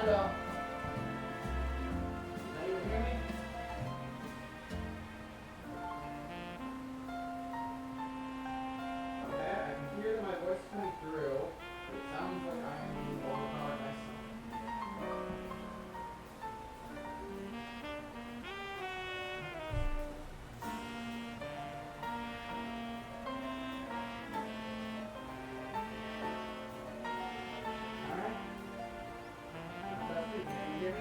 Hello. Now you hear me? Okay, I can hear my voice coming through. It sounds like I am being overpowered by something. Alright. That's it. Can you hear me?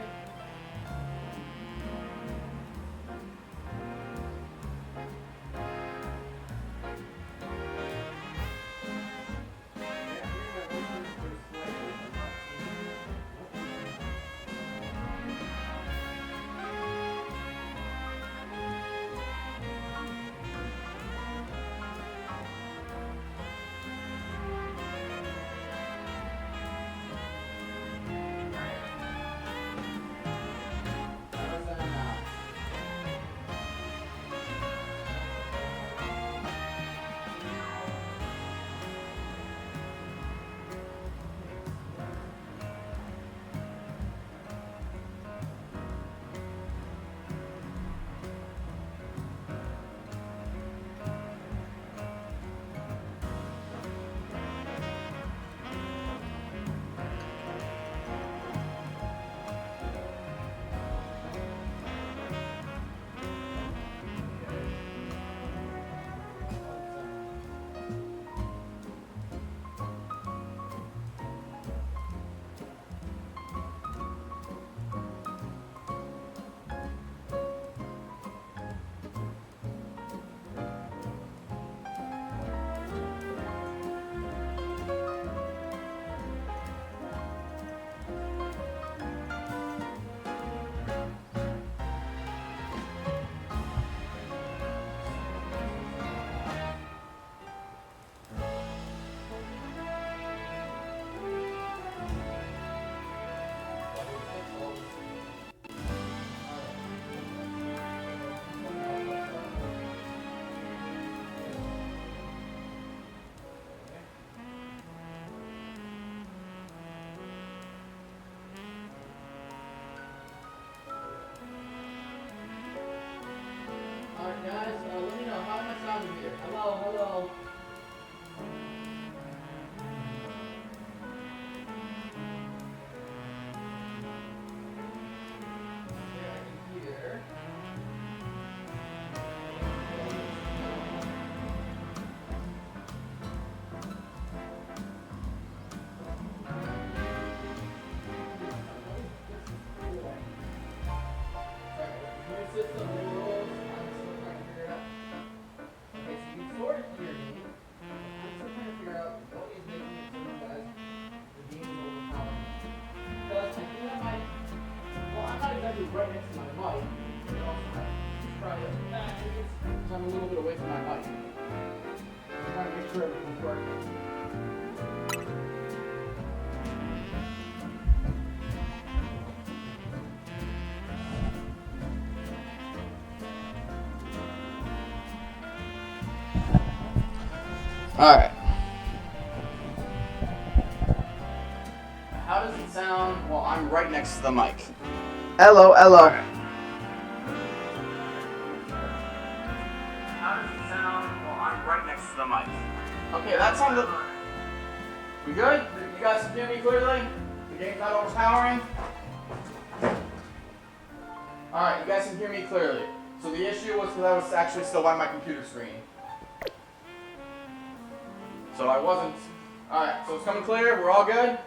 Alright guys, let me know how am I sounding here. Hello, hello. Okay, I can hear. System rules. I'm still trying to figure it out. Okay, so you sort of hear me. I'm still trying to figure out what is making it so that the game is overpowering. Because I do have my, well, I'm not exactly right next to my mic. But also I try to back it, so I'm a little bit away from my mic. I'm trying to make sure everything's working. Alright. How does it sound while I'm right next to the mic? Hello, hello. Okay. How does it sound while I'm right next to the mic? Okay, that sounded... We good? You guys can hear me clearly? The game's not overpowering? Alright, you guys can hear me clearly. So the issue was because I was actually still by my computer screen. So I wasn't. Alright, so it's coming clear. We're all good?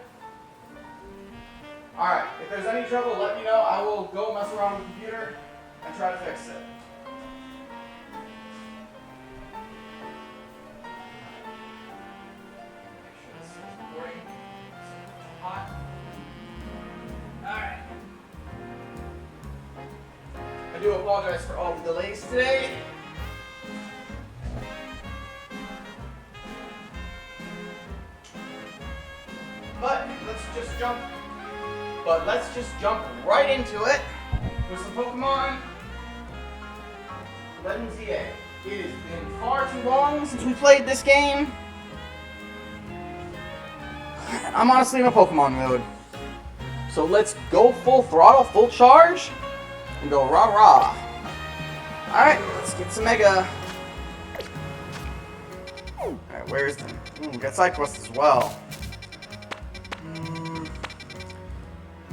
Alright, if there's any trouble, let me know. I will go mess around with the computer and try to fix it. Make sure this is recording. It's hot. Alright. I do apologize for all the delays today. But let's just jump right into it with some Pokemon Legends EA. It has been far too long since we played this game. I'm honestly in a Pokemon mood. So So let's go full throttle, full charge, and go rah rah. Alright, let's get some mega. Alright, where's the... we got side quests as well.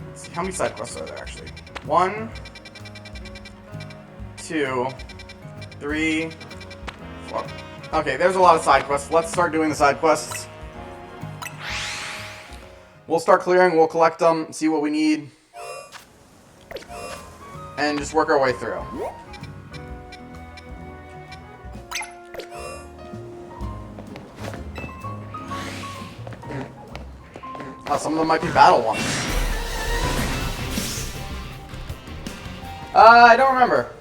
Let's see, how many side quests are there actually? 1, 2, 3, 4. Okay, there's a lot of side quests. Let's start doing the side quests. We'll start clearing, we'll collect them, see what we need, and just work our way through. Oh, some of them might be battle ones. I don't remember.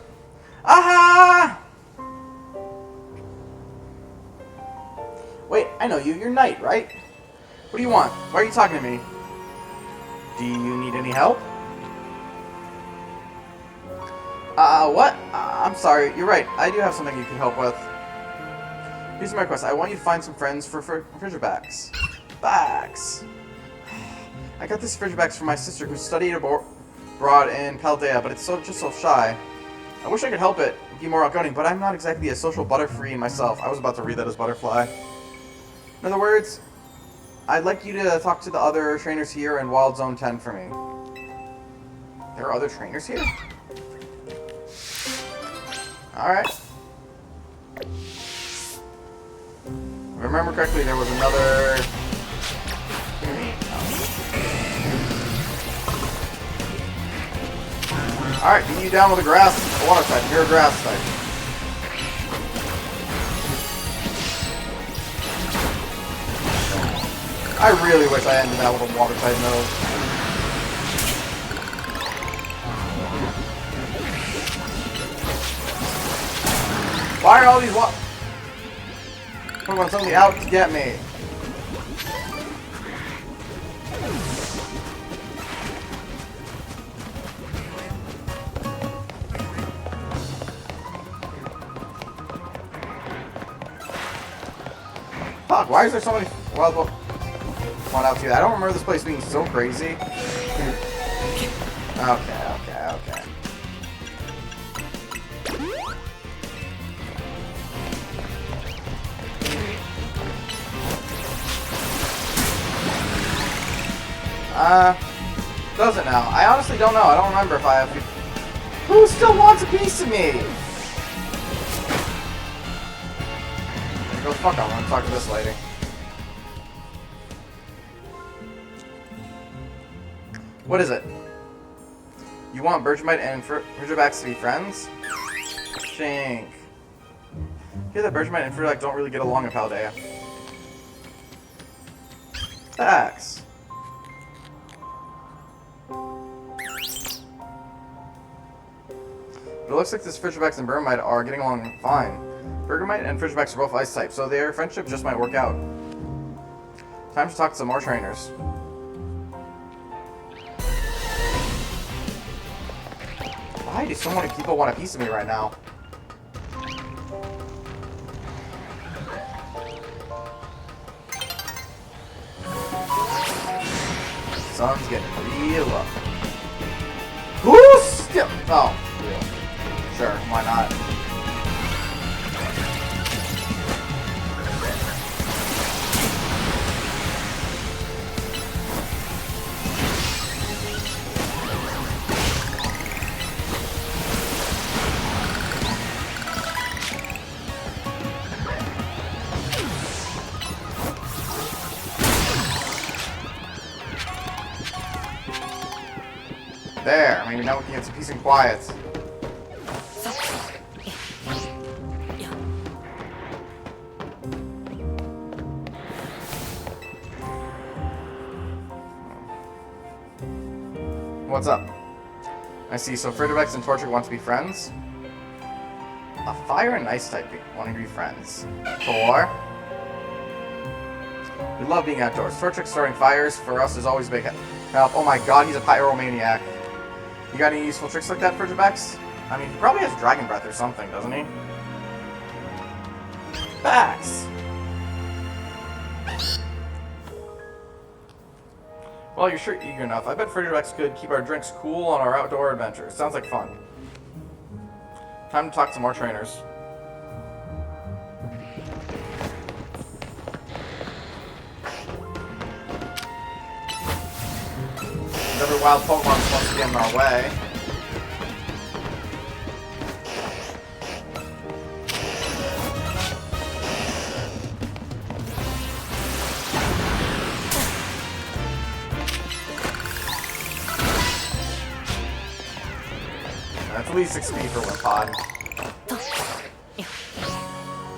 Aha! Wait, I know you. You're Knight, right? What do you want? Why are you talking to me? Do you need any help? What? I'm sorry. You're right. I do have something you can help with. Here's my request. I want you to find some friends for Fridgebacks. Backs. I got this Fridgebacks from my sister who studied abroad in Paldea, but it's just so shy. I wish I could help it, be more outgoing, but I'm not exactly a social butterfree myself. I was about to read that as butterfly. In other words, I'd like you to talk to the other trainers here in Wild Zone 10 for me. There are other trainers here? Alright. If I remember correctly, there was another... Alright, beat you down with a water type. You're a grass type. I really wish I ended that with a water type move. Why are all these Pokemon suddenly out to get me? Fuck, why is there so many wild Pokemon out here? I don't remember this place being so crazy. Okay. Does it now? I honestly don't know. I don't remember if I have... Who still wants a piece of me? Go fuck off. I want to talk to this lady. What is it? You want Bergmite and Fridgebacks to be friends? Shink. Hear that Bergmite and Fridgeback don't really get along in Paldea. Facts. But it looks like this Fridgebacks and Bergmite are getting along fine. Bergmite and Fridgebacks are both ice types, so their friendship just might work out. Time to talk to some more trainers. Why do so many people want a piece of me right now? Sun's getting real up. Who's still? Oh, real. Sure, why not? There, maybe now we can get some peace and quiet. What's up? I see, so Fridgebacks and Torchic want to be friends? A fire and ice type want to be friends. Tor? We love being outdoors. Torchic starting fires for us is always a big help. Oh my god, he's a pyromaniac. You got any useful tricks like that, Fridgebacks? I mean, he probably has Dragon Breath or something, doesn't he? Backs! Well, you're sure eager enough. I bet Fridgebacks could keep our drinks cool on our outdoor adventures. Sounds like fun. Time to talk to more trainers. Every wild Pokemon's once again in our way. That's at least 6 speed for Wimpod.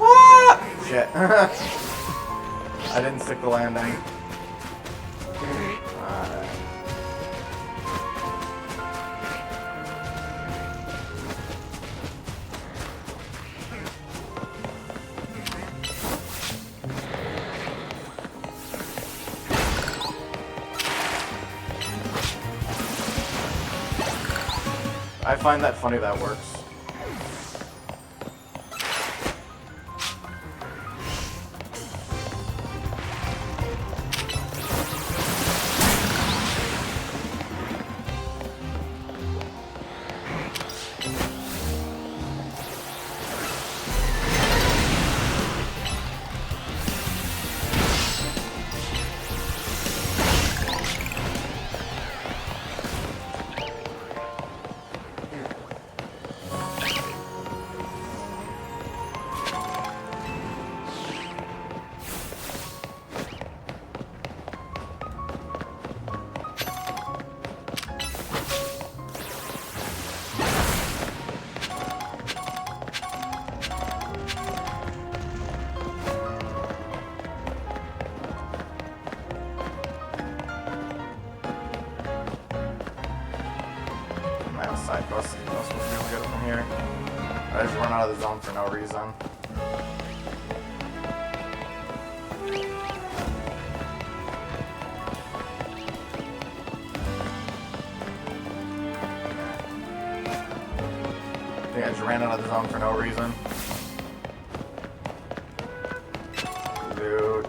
Ah! Shit. I didn't stick the landing. Alright. I find that funny that works. Side quest. I'm supposed to be able to get it from here. I just run out of the zone for no reason. I think I just ran out of the zone for no reason. Loot.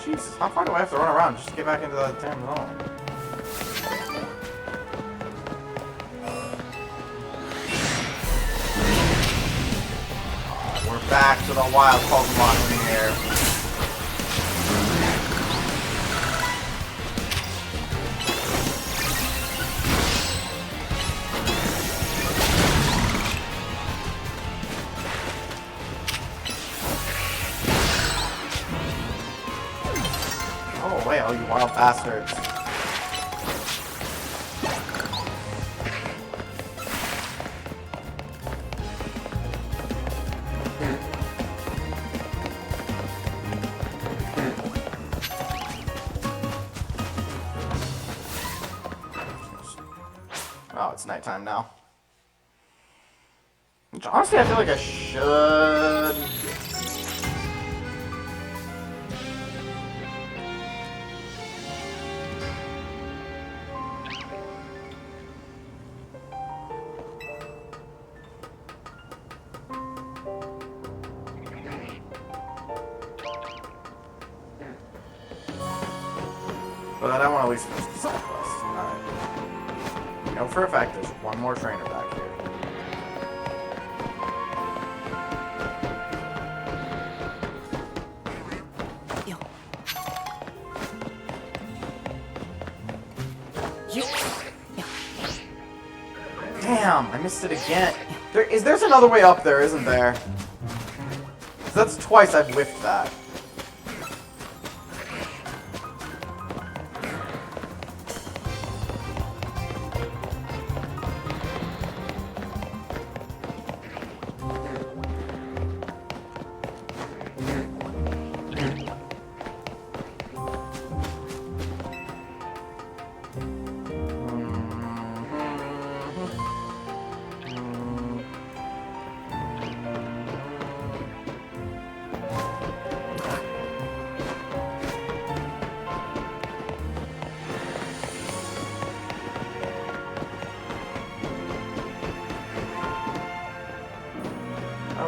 Jesus, how far do I have to run around just to get back into the damn zone? We're back to the wild Pokemon in here. Oh, wait, oh, you wild bastards. Oh, it's nighttime now. Which, honestly, I feel like I should... But I want to at least finish the side quest. Alright. You know for a fact there's one more trainer back here. Damn, I missed it again. There's another way up there, isn't there? 'Cause that's twice I've whiffed that.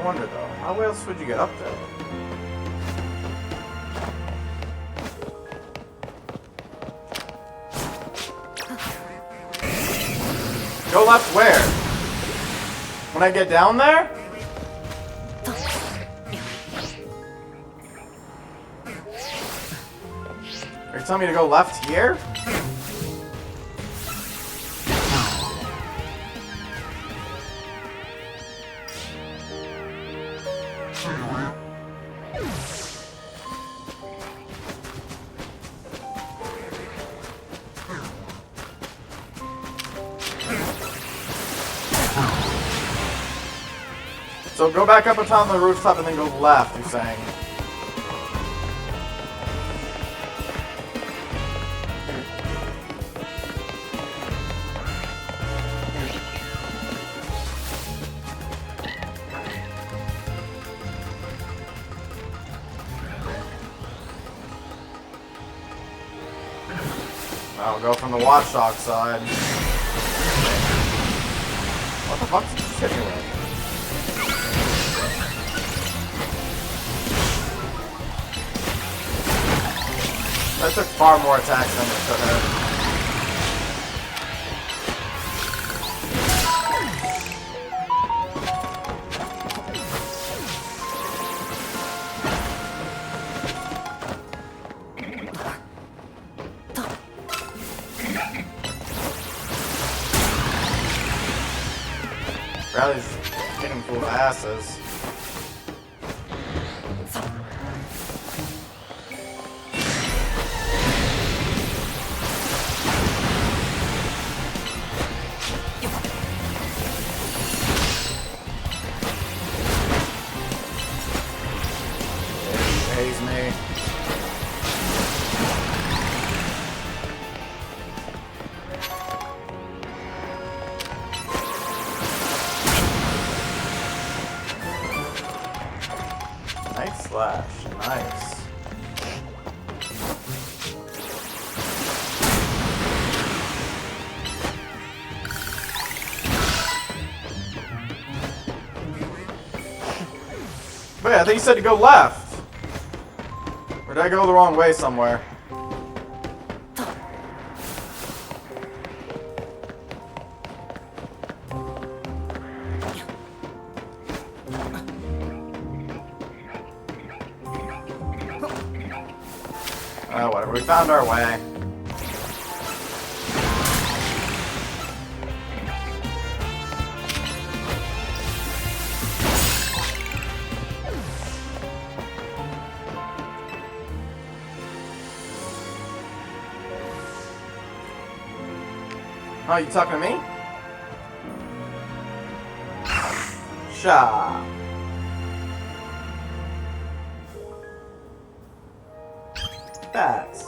I wonder though, how else would you get up there? Go left where? When I get down there? Are you telling me to go left here? So go back up on the rooftop and then go left, you're saying? I'll go from the watchdog side. What the fuck did you hit me with? That took far more attacks than it should have. Riley's getting full of asses. Haze me. Nice slash. Nice. Wait, I think you said to go left. Or did I go the wrong way somewhere? Oh, whatever. We found our way. Oh, you talking to me? Sha. Bats.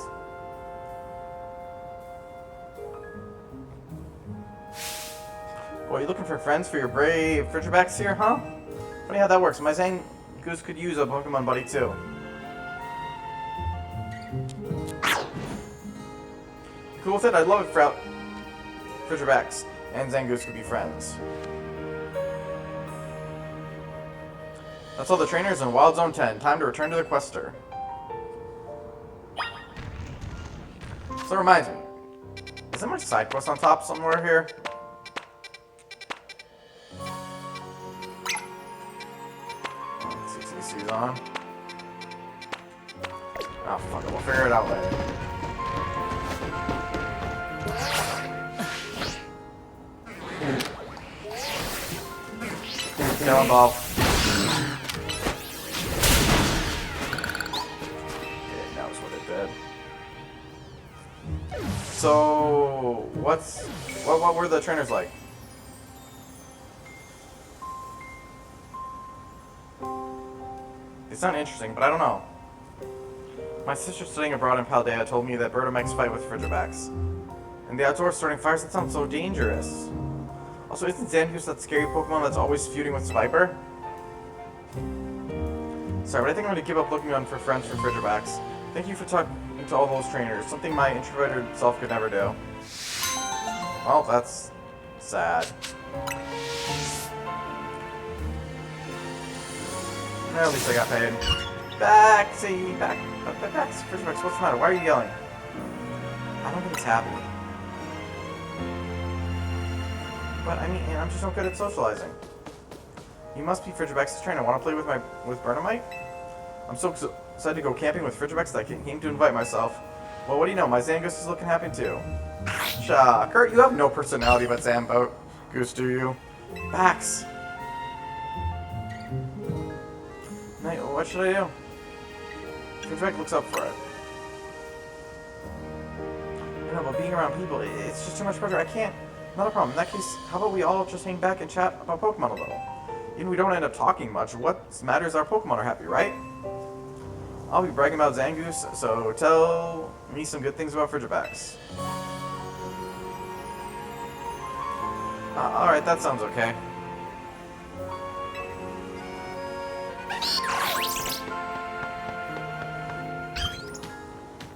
Boy, you looking for friends for your brave Ridgebacks here, huh? Funny how that works. My Zane Goose could use a Pokemon buddy too. Cool with it? I'd love it for Ridgebacks and Zangoose could be friends. That's all the trainers in Wild Zone 10. Time to return to the Quester. So it reminds me. Is there my side quest on top somewhere here? CCC's on. Oh fuck it, we'll figure it out later. Kill him off. It knows what it did. So, what were the trainers like? They sound interesting, but I don't know. My sister studying abroad in Paldea told me that Bertomechs fight with Ridgebacks. And the outdoors starting fires, that sounds so dangerous. Also, isn't Zangoose that scary Pokemon that's always feuding with Sviper? Sorry, but I think I'm going to give up looking on for friends for Ridgebacks. Thank you for talking to all those trainers, something my introverted self could never do. Well, that's sad. At least I got paid. Backsy, Bax, Frigibax, what's the matter? Why are you yelling? I don't think it's happy. But I mean, I'm just so good at socializing. You must be Frigibax's trainer. Want to play with Burnamite? I'm so excited to go camping with Frigibax that I came to invite myself. Well, what do you know? My Zangoose is looking happy too. Kurt, you have no personality but Zambo. Goose, do you? Bax. What should I do? Frigibax looks up for it. You know, but being around people, it's just too much pressure. I can't. Not a problem. In that case, how about we all just hang back and chat about Pokemon a little? Even if we don't end up talking much, what matters is our Pokemon are happy, right? I'll be bragging about Zangoose, so tell me some good things about Frigibax. Alright, that sounds okay.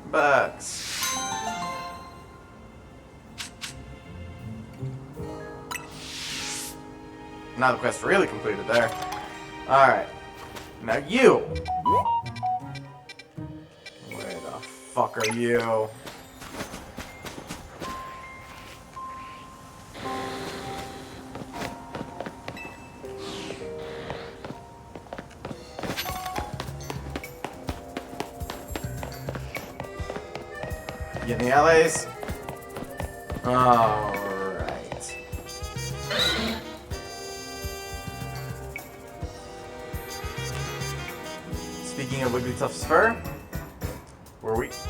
Bax. Now the quest really completed there. Alright. Now you! Where the fuck are you? You in the LAs? Alright. Speaking of Wigglytuff's fur,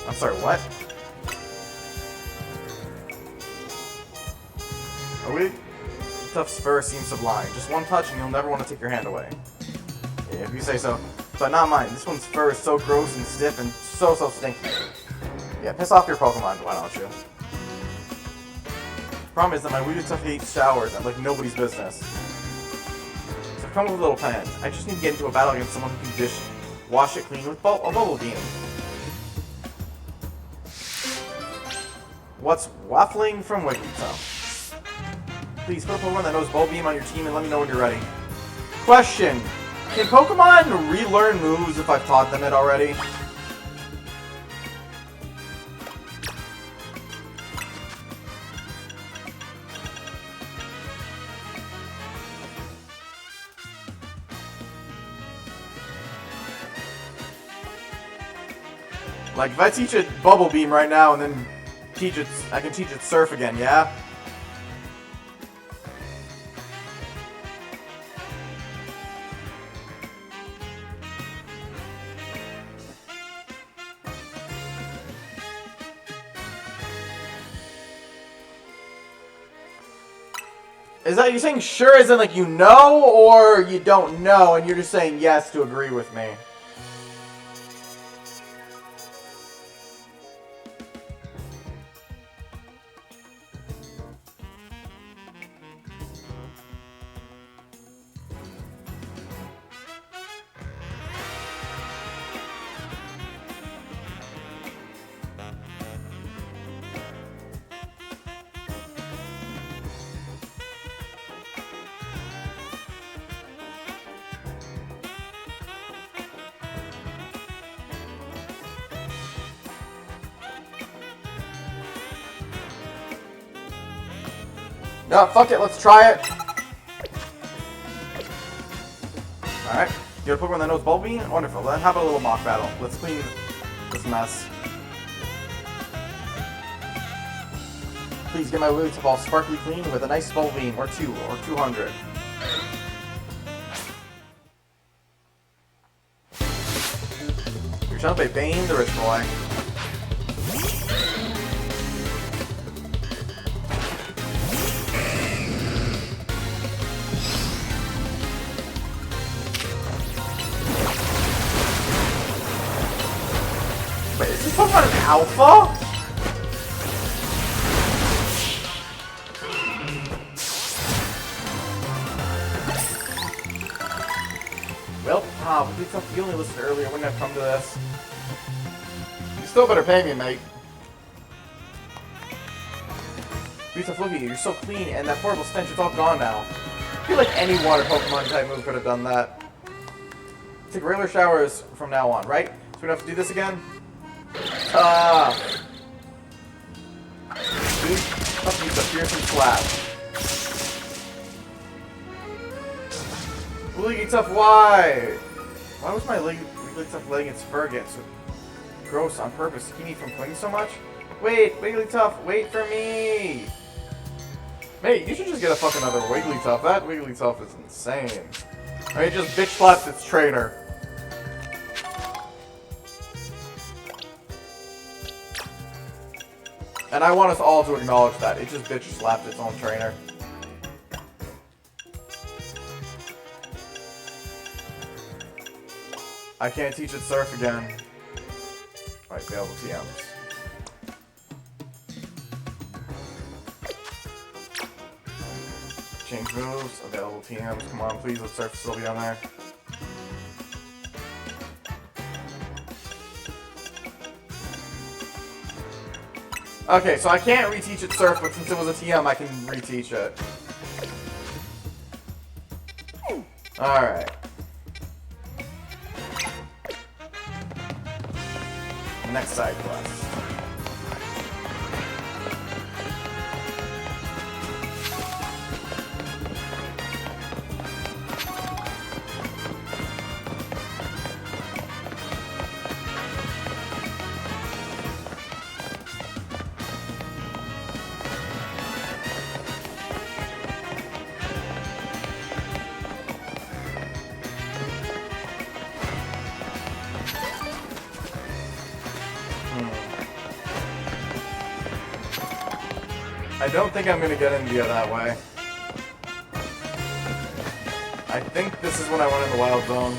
I'm sorry, what? A Wigglytuff's fur seems sublime. Just one touch and you'll never want to take your hand away. Yeah, if you say so. But not mine. This one's fur is so gross and stiff and so stinky. Yeah, piss off your Pokemon, why don't you? Problem is that my Wigglytuff hates showers like nobody's business. So I've come up with a little plan. I just need to get into a battle against someone who can wash it clean with a bubble beam. What's waffling from Wigglytuff? Please put a Pokemon that knows Bubble Beam on your team and let me know when you're ready. Question. Can Pokemon relearn moves if I've taught them it already? Like, if I teach it Bubble Beam right now and then I can teach it Surf again, yeah? Is that you're saying sure as in like you know, or you don't know and you're just saying yes to agree with me? No, fuck it, let's try it. Alright, you got a Pokemon that knows Bubble Beam? Wonderful, then how about a little mock battle? Let's clean this mess. Please get my Wigglytuff all sparkly clean with a nice Bubble Beam, or 2, or 200. You're trying to play Bane, the rich boy. Wait, is this Pokemon an alpha? Well, Wigglytuff, you only listened earlier, wouldn't have come to this. You still better pay me, mate. Wigglytuff, look at you, you're so clean, and that horrible stench is all gone now. I feel like any water Pokemon type move could have done that. take regular showers from now on, right? So we don't have to do this again? Dude, must be the fearsome slap. Wigglytuff, why? Why was my Wigglytuff letting its fur get so gross on purpose to keep me from playing so much? Wait, Wigglytuff, wait for me! Mate, you should just get a fucking other Wigglytuff. That Wigglytuff is insane. Alright, just bitch slapped its trainer. And I want us all to acknowledge that. It just bitch slapped its own trainer. I can't teach it surf again. Right, available TMs. Change moves, available TMs. Come on, please, let surf still be on there. Okay, so I can't reteach it surf, but since it was a TM, I can reteach it. Alright. Next side quest. I don't think I'm gonna get India that way. I think this is when I went in the wild zone.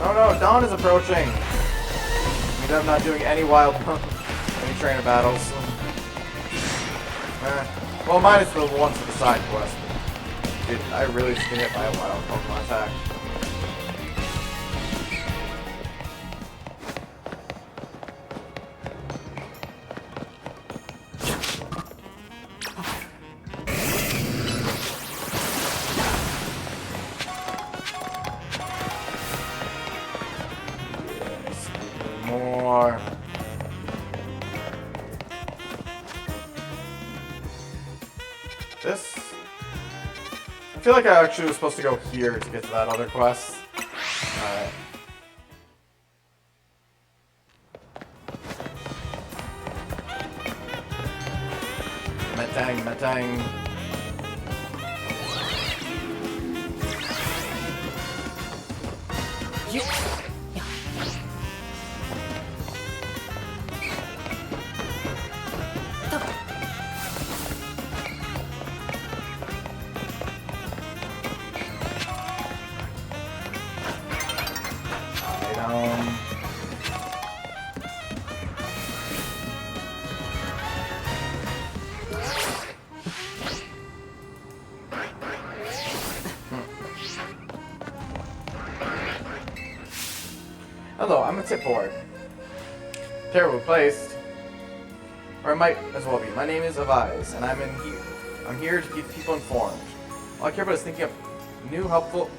Oh no, dawn is approaching! I'm not doing any wild any trainer battles. Well, minus the ones for the side quest. Dude, I really just get hit by a wild Pokemon attack. Yes, more. This? I feel like I actually was supposed to go here to get to that other quest. Alright. Metang, metang. Hello, I'm a tip board. Terribly placed. Or it might as well be. My name is Avize, and I'm here to keep people informed. All I care about is thinking of new helpful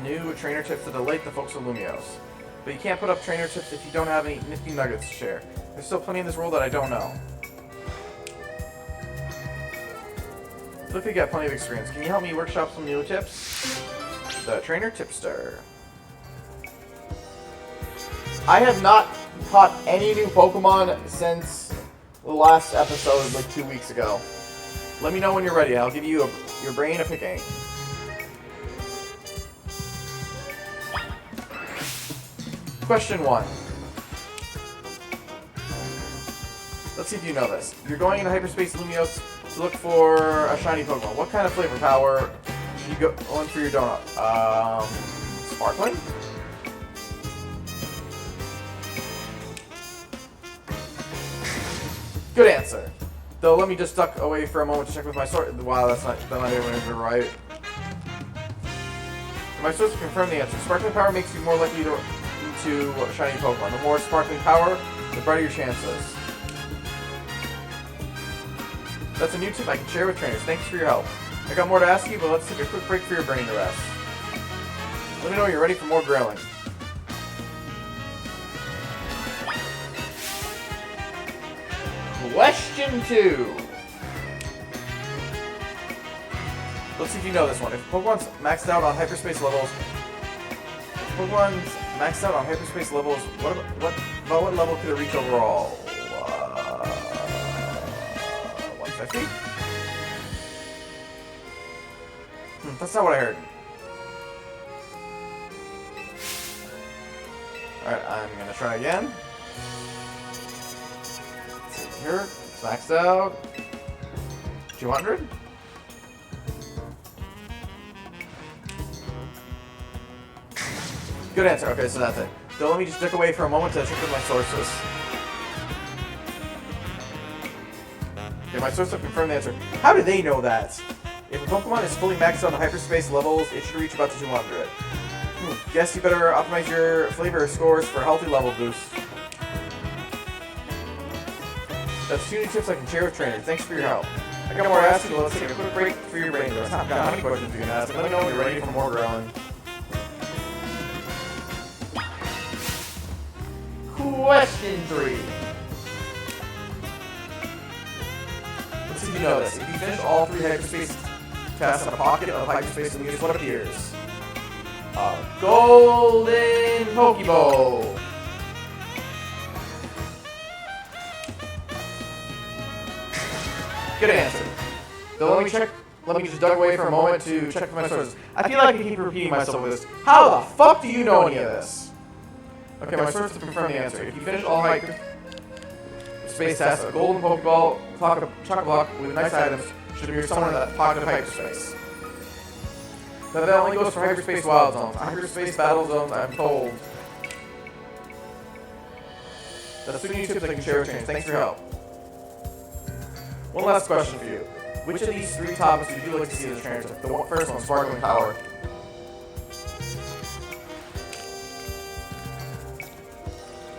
new trainer tips to delight the folks of Lumios. But you can't put up trainer tips if you don't have any nifty nuggets to share. There's still plenty in this world that I don't know. Look, you got plenty of experience. Can you help me workshop some new tips? The trainer tipster. I have not caught any new Pokemon since the last episode, like 2 weeks ago. Let me know when you're ready. I'll give you your brain a picking. Question 1. Let's see if you know this. You're going into Hyperspace Lumios to look for a shiny Pokemon. What kind of flavor power should you go on for your donut? Sparkling? Good answer. Though, let me just duck away for a moment to check with my sword. Wow, that's not even right. My source confirmed the answer. Sparkling power makes you more likely to shiny Pokemon. The more sparkling power, the brighter your chances. That's a new tip I can share with trainers. Thanks for your help. I got more to ask you, but let's take a quick break for your brain to rest. Let me know when you're ready for more grilling. Question 2. Let's see if you know this one. If Pokemon's maxed out on hyperspace levels, what level could it reach overall? 150? That's not what I heard. Alright, I'm gonna try again. Let's see here. It's maxed out. 200? Good answer. Okay, so that's it. So let me just duck away for a moment to check with my sources. Okay, my sources have confirmed the answer. How do they know that? If a Pokemon is fully maxed out on hyperspace levels, it should reach about 200. Guess you better optimize your flavor scores for a healthy level boost. That's 2 new tips I can share with trainers. Thanks for your help. I got more to ask you, but let's take a quick break for your brain rest. How many questions you can ask? Let me know when you're ready for more grilling. Question 3. Let's see if you know this. If you finish all 3 hyperspace tests on a pocket of hyperspace in the what appears? A golden Pokeball. Good answer. So let me just duck away for a moment to check for my sources. I feel like I keep repeating myself with this. How the fuck do you know any of this? Okay, my sources confirm the answer. If you finish all hyperspace tests, a golden Pokeball, chock-a-block with nice items should appear somewhere in that pocket of hyperspace. That only goes for hyperspace wild zones. Hyperspace battle zones, I'm told. That's 2 new tips I can share with trainers. Thanks for your help. One last question for you. Which of these 3 topics would you like to see as a trainer? The first one, sparkling power.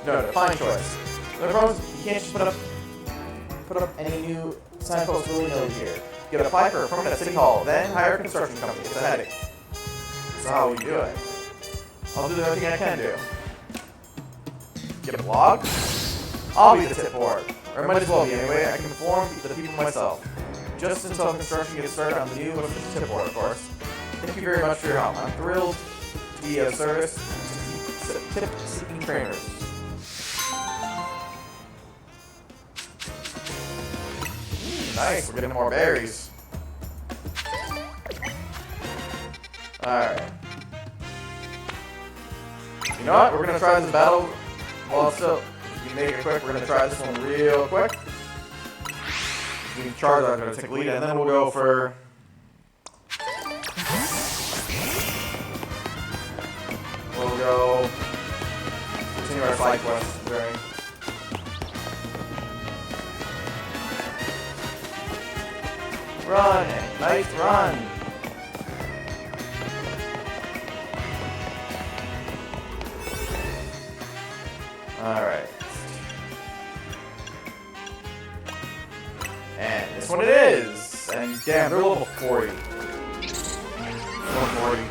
No, fine choice. The problem is you can't just put up any new signposts willy-nilly here. You gotta apply for a permit at City Hall, then hire a construction company. It's a headache. So how will you do it? I'll do everything I can do. Get a blog? I'll be the tip board. Or it might as well be anyway. I can inform the people myself. Just until construction gets started on the new tip board, of course. Thank you very much for your help. I'm thrilled to be of service to tip-seeking trainers. Nice, we're getting more berries. Alright. You know what? We're gonna try this battle. Well, still, if you make it quick, we're gonna try this one real quick. Charizard's gonna take lead, and then we'll go for. We'll go. Continue our side quest during. Run! Nice run! Alright. And this one it is! And damn, they're level 40. Level 40.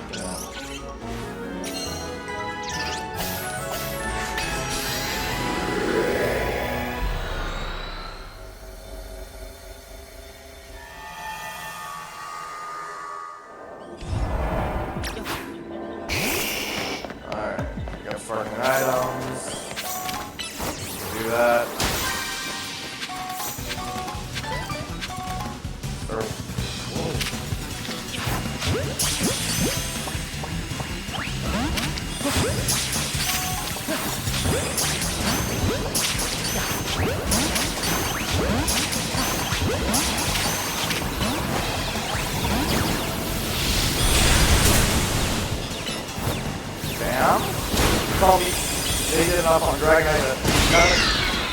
Call me. They did enough on Dragonite.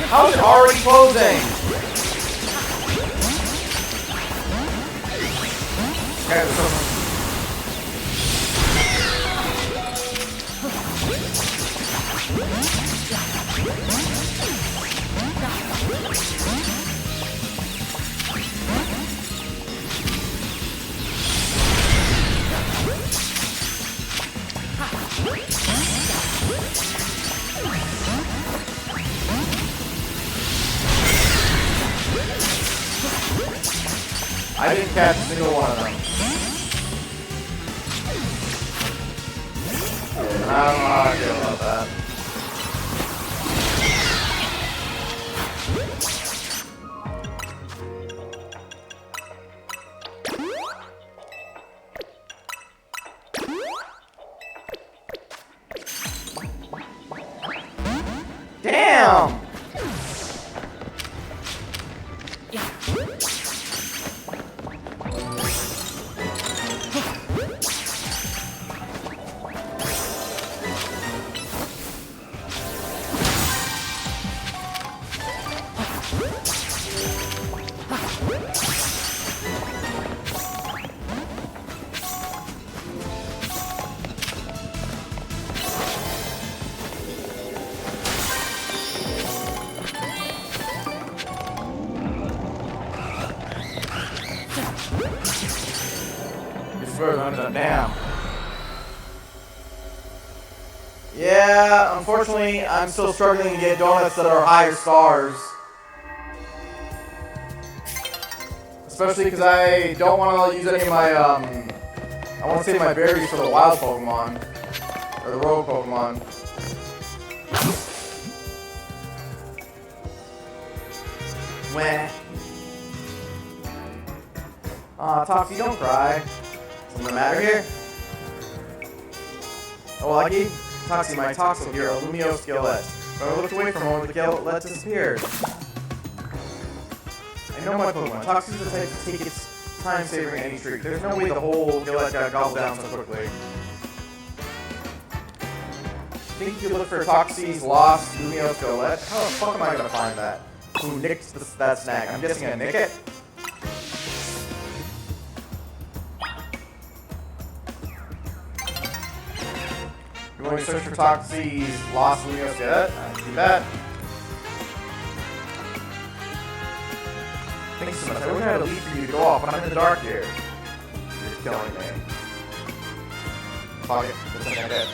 How is it already closing? Okay, I didn't catch a single one of them. And I don't know how I feel about that. Damn! Damn. Yeah, unfortunately, I'm still struggling to get donuts that are higher stars. Especially because I don't want to use any of my, I want to save my berries for the wild Pokemon. Or the rogue Pokemon. Meh. Aw, Toxie, don't cry. Something the matter here? Oh, lucky? Toxie, my Toxel here, a Lumio Skillet. When I looked away for a moment, the Skillet disappeared. I know my Pokemon. Toxie's the type to take its time savoring any treat. There's no way the whole Skillet got gobbled down so quickly. Think you could look for Toxie's lost Lumio Skillet? How the fuck am I gonna find that? Who nicked that snack? I'm guessing I nick it? You want to search for Toxie's lost Lumio Skillet? Too bad. Thanks so much. I wish I had a lead for you to go off, but I'm in the dark here. You're killing me. Fuck it. That's something I did.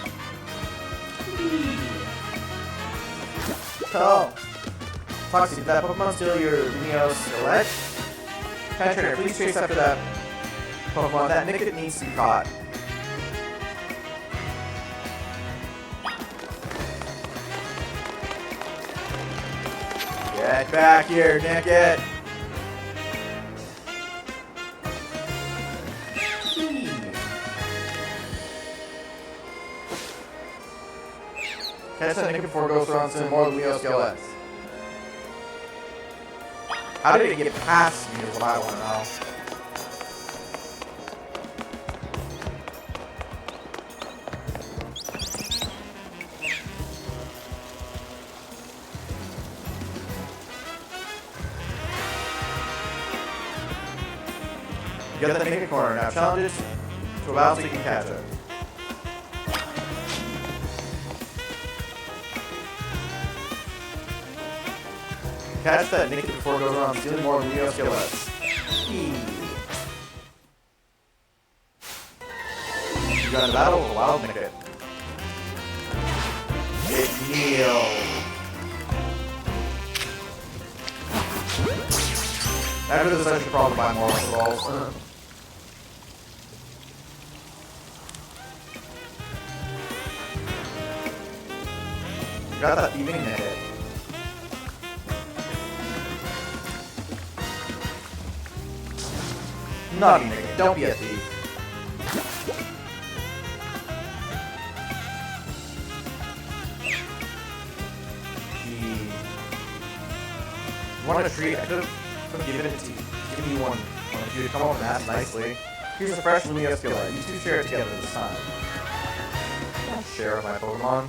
So, Toxie, did that Pokemon steal your Lumio Skillet? Penetrator, please chase after that Pokemon. That Nickit needs to be caught. Get back here, Nickit! Catch that Nickit before it goes around some more Lumio Skillets. How did it get past me is what I want to know. You got that Nickit corner now. Challenge it to a battle so you can catch it. Catch that Nickit before it goes around stealing more Lumio Skillets. You got a battle with a wild Nickit. It kneel. After this, I should probably buy more balls. You got that thieving Nickit. Naughty Nickit, don't be a thief. You want a treat? I could have given it to you. Give me one. If you would come up and ask nicely. Here's a fresh Lumio Skillet. You two share it together this time. I'll share with my Pokemon.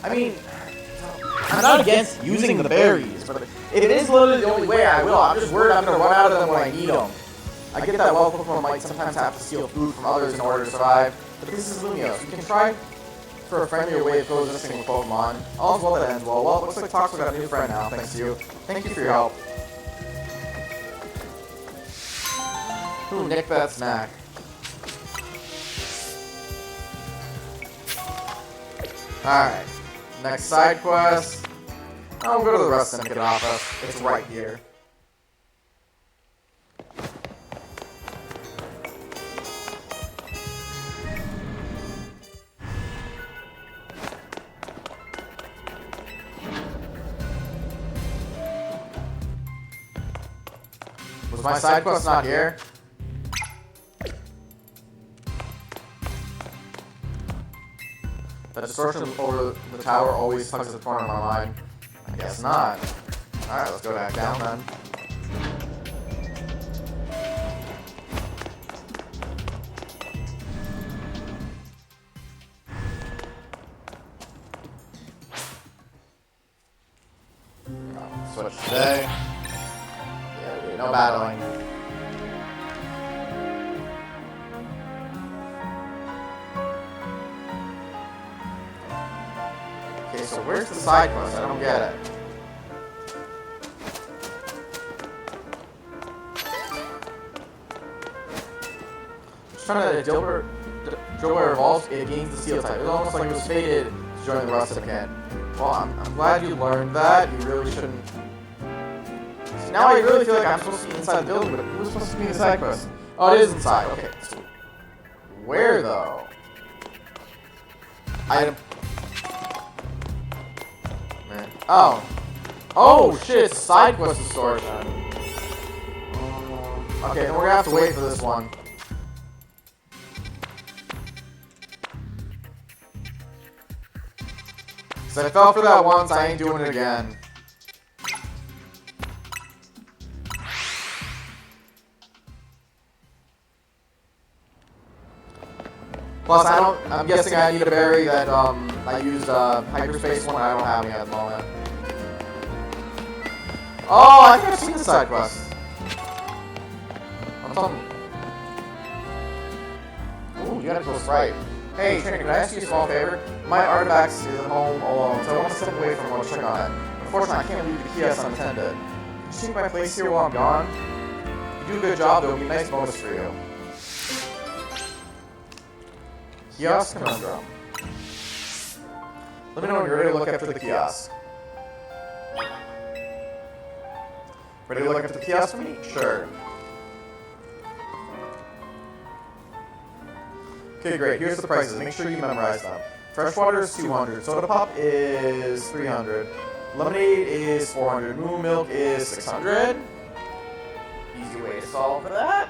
I mean, I'm not against using the berries, but if it is literally the only way, I will. I'm just worried I'm going to run out of them when I need them. I get that wild Pokemon might sometimes have to steal food from others in order to survive, but this is Lumio, so you can try for a friendlier way of coexisting with Pokemon. All's well that ends well. Well, it looks like Toxel got a new friend now, thanks to you. Thank you for your help. Ooh, nick that snack. Alright. Next side quest. I'll go to the rest and get it off us. It's right here. Was my side quest not here? That distortion over the tower always tugs at the corner of my mind. I guess not. Alright, let's go back down then. Switch today. Yeah, no battling. Okay, so where's the side quest? I don't get it. Just trying to Dilbert evolves, it gains the steel type. It's almost like it was fated to join the rest of the can. Well, I'm glad you learned that. You really shouldn't. See, now I really feel like I'm supposed to be inside the building, but it was supposed to be the side quest. Oh, it is inside. Okay. So where though? Item. Man. Oh. Oh shit! It's side quest distortion. Okay, then we're gonna have to wait for this one. Cause I fell for that once, I ain't doing it again. Plus, I'm guessing I need a berry that, I used, Hyperspace one, I don't have any at the moment. Oh, I think I've seen the side quest. Ooh, you gotta go right. Hey, Trainer, can I ask you a small favor? My artifacts is at home alone, so I want to step away from one to check on it. Unfortunately, I can't leave the kiosk unattended. Could you take my place here while I'm gone? If you do a good job, there'll be a nice bonus for you. Kiosk conundrum. Let me know when you're ready to look after the kiosk. Ready to look after the kiosk for me? Sure. Okay, great. Here's the prices. Make sure you memorize them. Freshwater is 200. Soda pop is 300. Lemonade is 400. Moo milk is 600. Easy way to solve for that.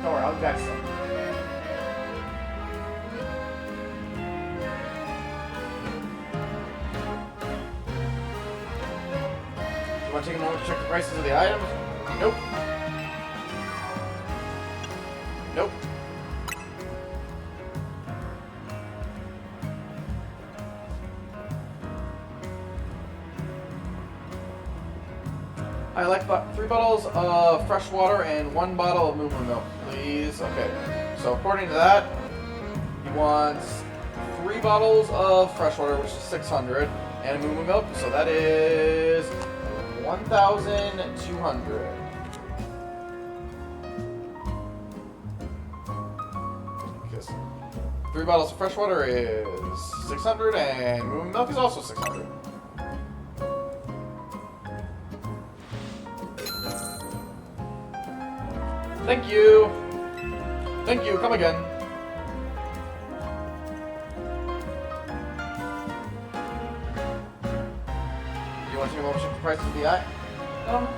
Don't worry, I'll be back soon. You want to take a moment to check the prices of the items? Nope. Nope. I like 3 bottles of fresh water and 1 bottle of moo milk, please. Okay, so according to that, he wants 3 bottles of fresh water, which is 600, and moo milk, so that is 1,200. Because 3 bottles of fresh water is 600, and moo milk is also 600. Thank you! Thank you, come again. You want to take a moment to check the price of the eye? No.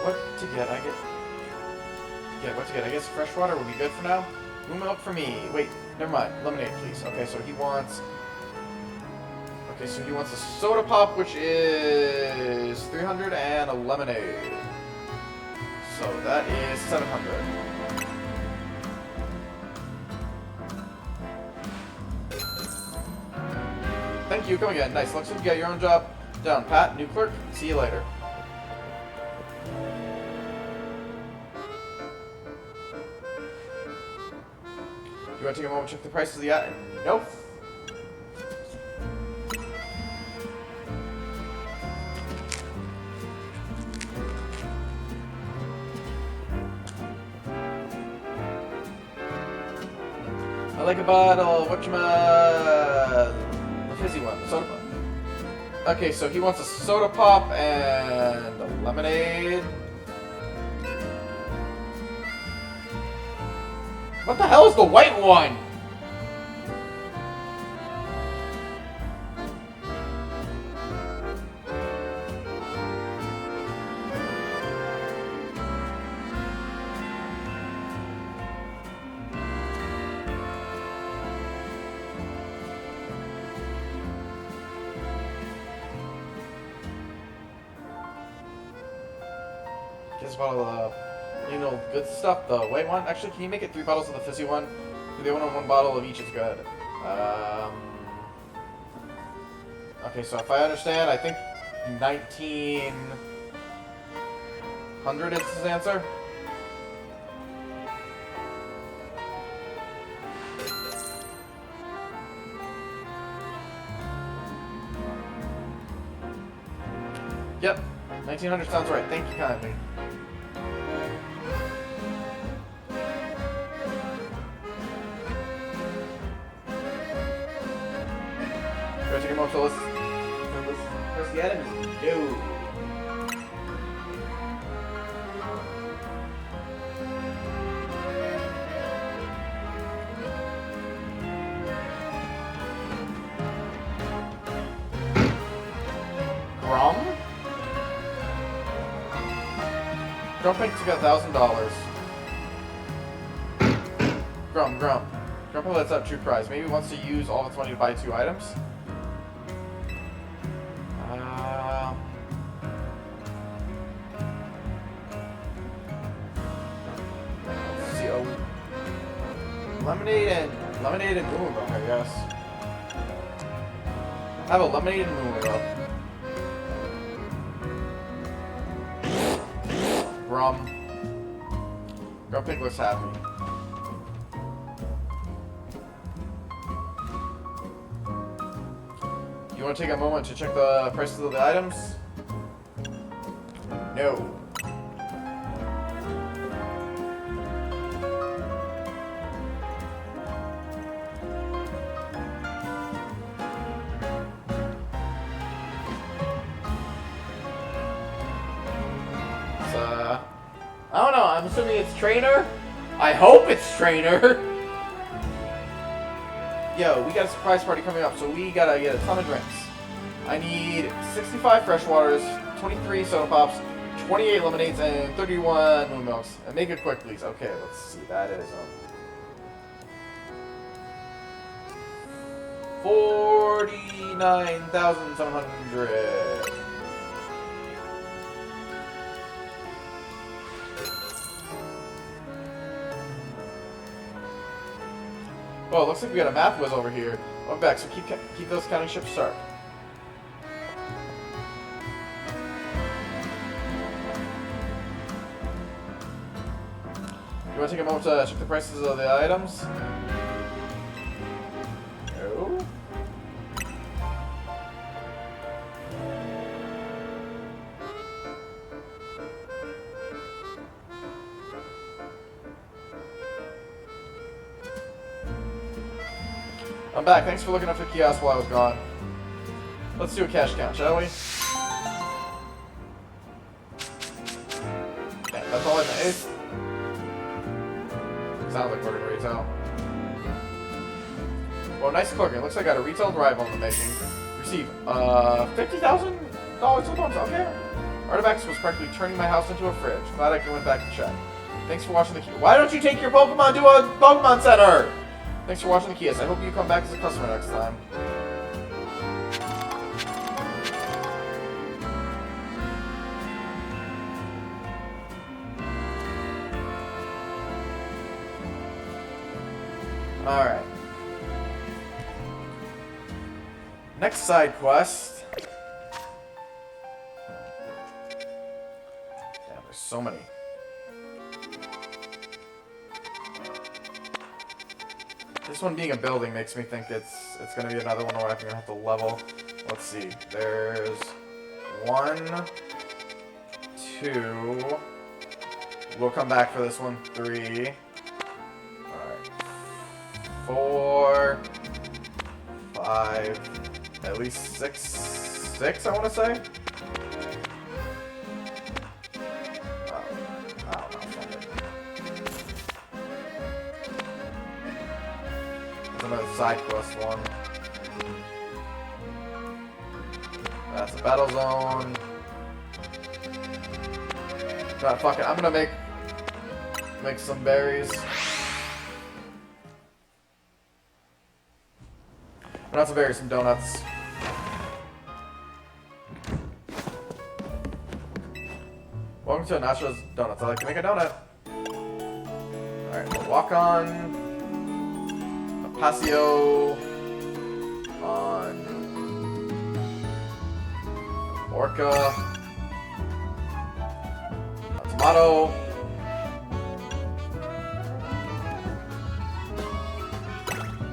What to get? I get Yeah, what to get? I guess fresh water would be good for now. Moon milk for me. Wait, never mind. Lemonade, please. Okay, so he wants... Okay, so he wants a soda pop, which is 300, and a lemonade. So that is 700. Thank you, come again. Nice. Looks like you got your own job done. Pat, new clerk. See you later. You want to take a moment to check the prices of the item? Nope. I like a bottle. Whatchamma? The fizzy one. The soda pop. Okay, so he wants a soda pop and a lemonade. What the hell is the white one? Just a bottle of, you know, good stuff. The white one. Actually, can you make it 3 bottles of the fizzy one? The other one bottle of each is good. Okay, so if I understand, I think 1900 is his answer. Yep, 1900 sounds right. Thank you kindly. Do I take a moment to listen? Where's the enemy? No. Grum? Grumpy took $1,000. Grum. Grumpy lets out true cries. Maybe he wants to use all of its money to buy 2 items. Let's see. Oh, lemonade and moon milk, I guess. I have a lemonade and moon milk. Rum. Grumpy looks happy. You want to take a moment to check the prices of the items? No. I don't know, I'm assuming it's Trainer? I hope it's Trainer! Yo, we got a surprise party coming up, so we gotta get a ton of drinks. I need 65 fresh waters, 23 soda pops, 28 lemonades, and 31 moon milks. And make it quick, please. Okay, let's see. That is 49,700. Oh, it looks like we got a math whiz over here. Welcome back, so keep those counting ships sharp. You want to take a moment to check the prices of the items? No. I'm back. Thanks for looking after the kiosk while I was gone. Let's do a cash count, shall we? Yeah, that's all I made. Sounds like we're gonna retail. Well, nice cooking. Looks like I got a retail arrival in the making. Receive $50,000 of funds. Okay. Artifacts was practically turning my house into a fridge. Glad I went back to check. Thanks for watching the key. Why don't you take your Pokemon to a Pokemon Center? Thanks for watching the Kias. I hope you come back as a customer next time. Alright. Next side quest. Damn, there's so many. This one being a building makes me think it's gonna be another one where I'm gonna have to level. Let's see. There's 1, 2. We'll come back for this one. 3. Alright. 4, 5, at least 6 I wanna say. Another side quest one. That's a battle zone. God, fuck it. I'm gonna make some berries. Not some berries, some donuts. Welcome to Knightshow Donuts. I like to make a donut. Alright, we'll walk on. Paseo on Orca, Tomato,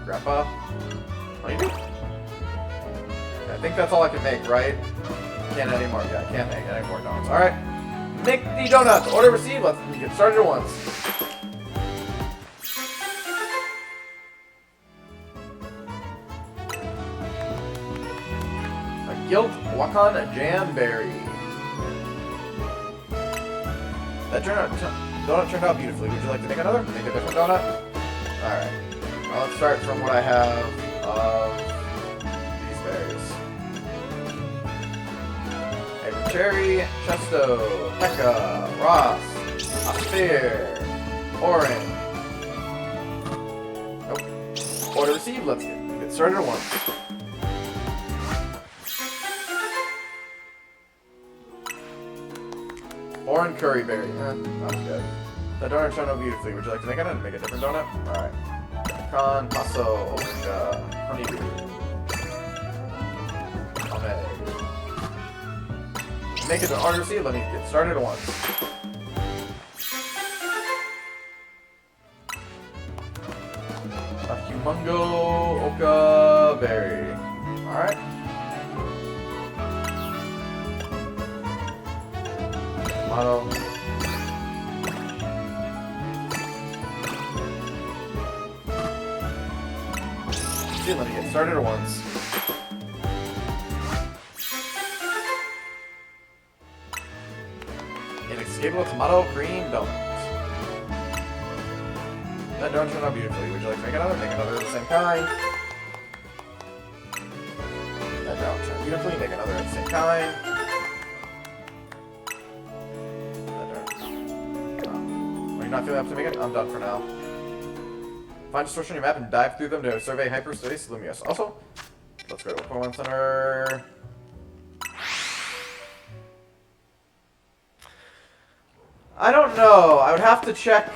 Grandpa, maybe? Yeah, I think that's all I can make, right? Can't any more. Yeah, I can't make any more donuts. All right, make the donuts. Order received. Let's get started at once. Gilt Wakan Jamberry. That donut turned out beautifully. Would you like to make another? Make a different donut? Alright. Well, let's start from what I have of these berries. Hyper Cherry, Chesto, Pekka, Ross, Asphere, Orange. Nope. Order received. Let's get started at once. Orange curry berry. That was good. That donut turned out beautifully. Would you like to make it and make a different donut? Alright. Con, Paso, Oka, Honeydew. Omeg. Make it an order receipt. Let me get started at once. A Humongo Oka berry. Alright. Tomato. Let me get started at once. Inescapable tomato cream donut. That donut turned out beautifully. Would you like to make another? Make another of the same kind. That donut turned out beautifully. Make another of the same kind. Not feeling up to make it? I'm done for now. Find distortion on your map and dive through them to survey Hyperspace Lumious. Also, let's go to the Pokemon Center. I don't know. I would have to check.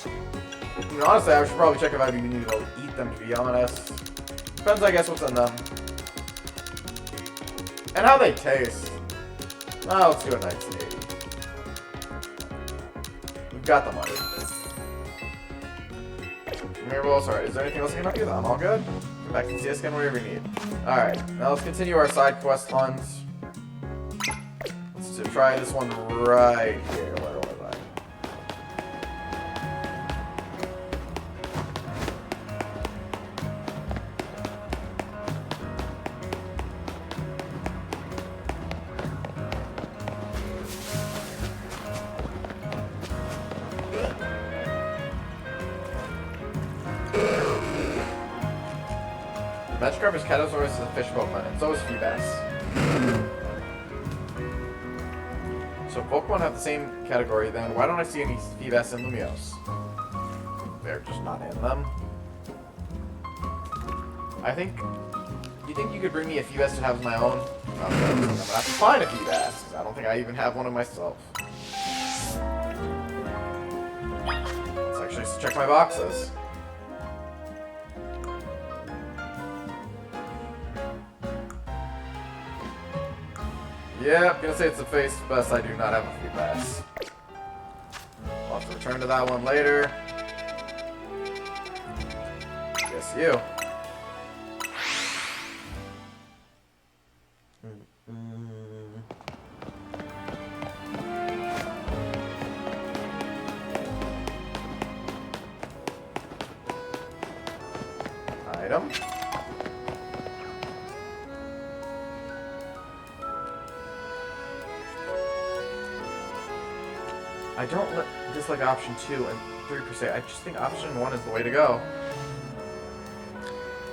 I mean, honestly, I should probably check if I'd even need to eat them, to be honest. Depends, I guess, what's in them. And how they taste. Let's do a 1980. Got the money. Miracles, alright, is there anything else I can help you with? I'm all good. Come back and see us again wherever you need. Alright, now let's continue our side quest hunt. Let's try this one right here. Where was I? Magikarp is Catosaurus is a fish Pokemon, and so is Feebas. So Pokemon have the same category, then why don't I see any Feebas and Lumios? They're just not in them. I think... Do you think you could bring me a Feebas to have as my own? I'm gonna have to find a Feebas, because I don't think I even have one of myself. Let's actually check my boxes. Yep, gonna say it's a face best. I do not have a Feebas. I'll have to return to that one later. Guess you. Item. I don't dislike option 2 and 3 per se. I just think option 1 is the way to go.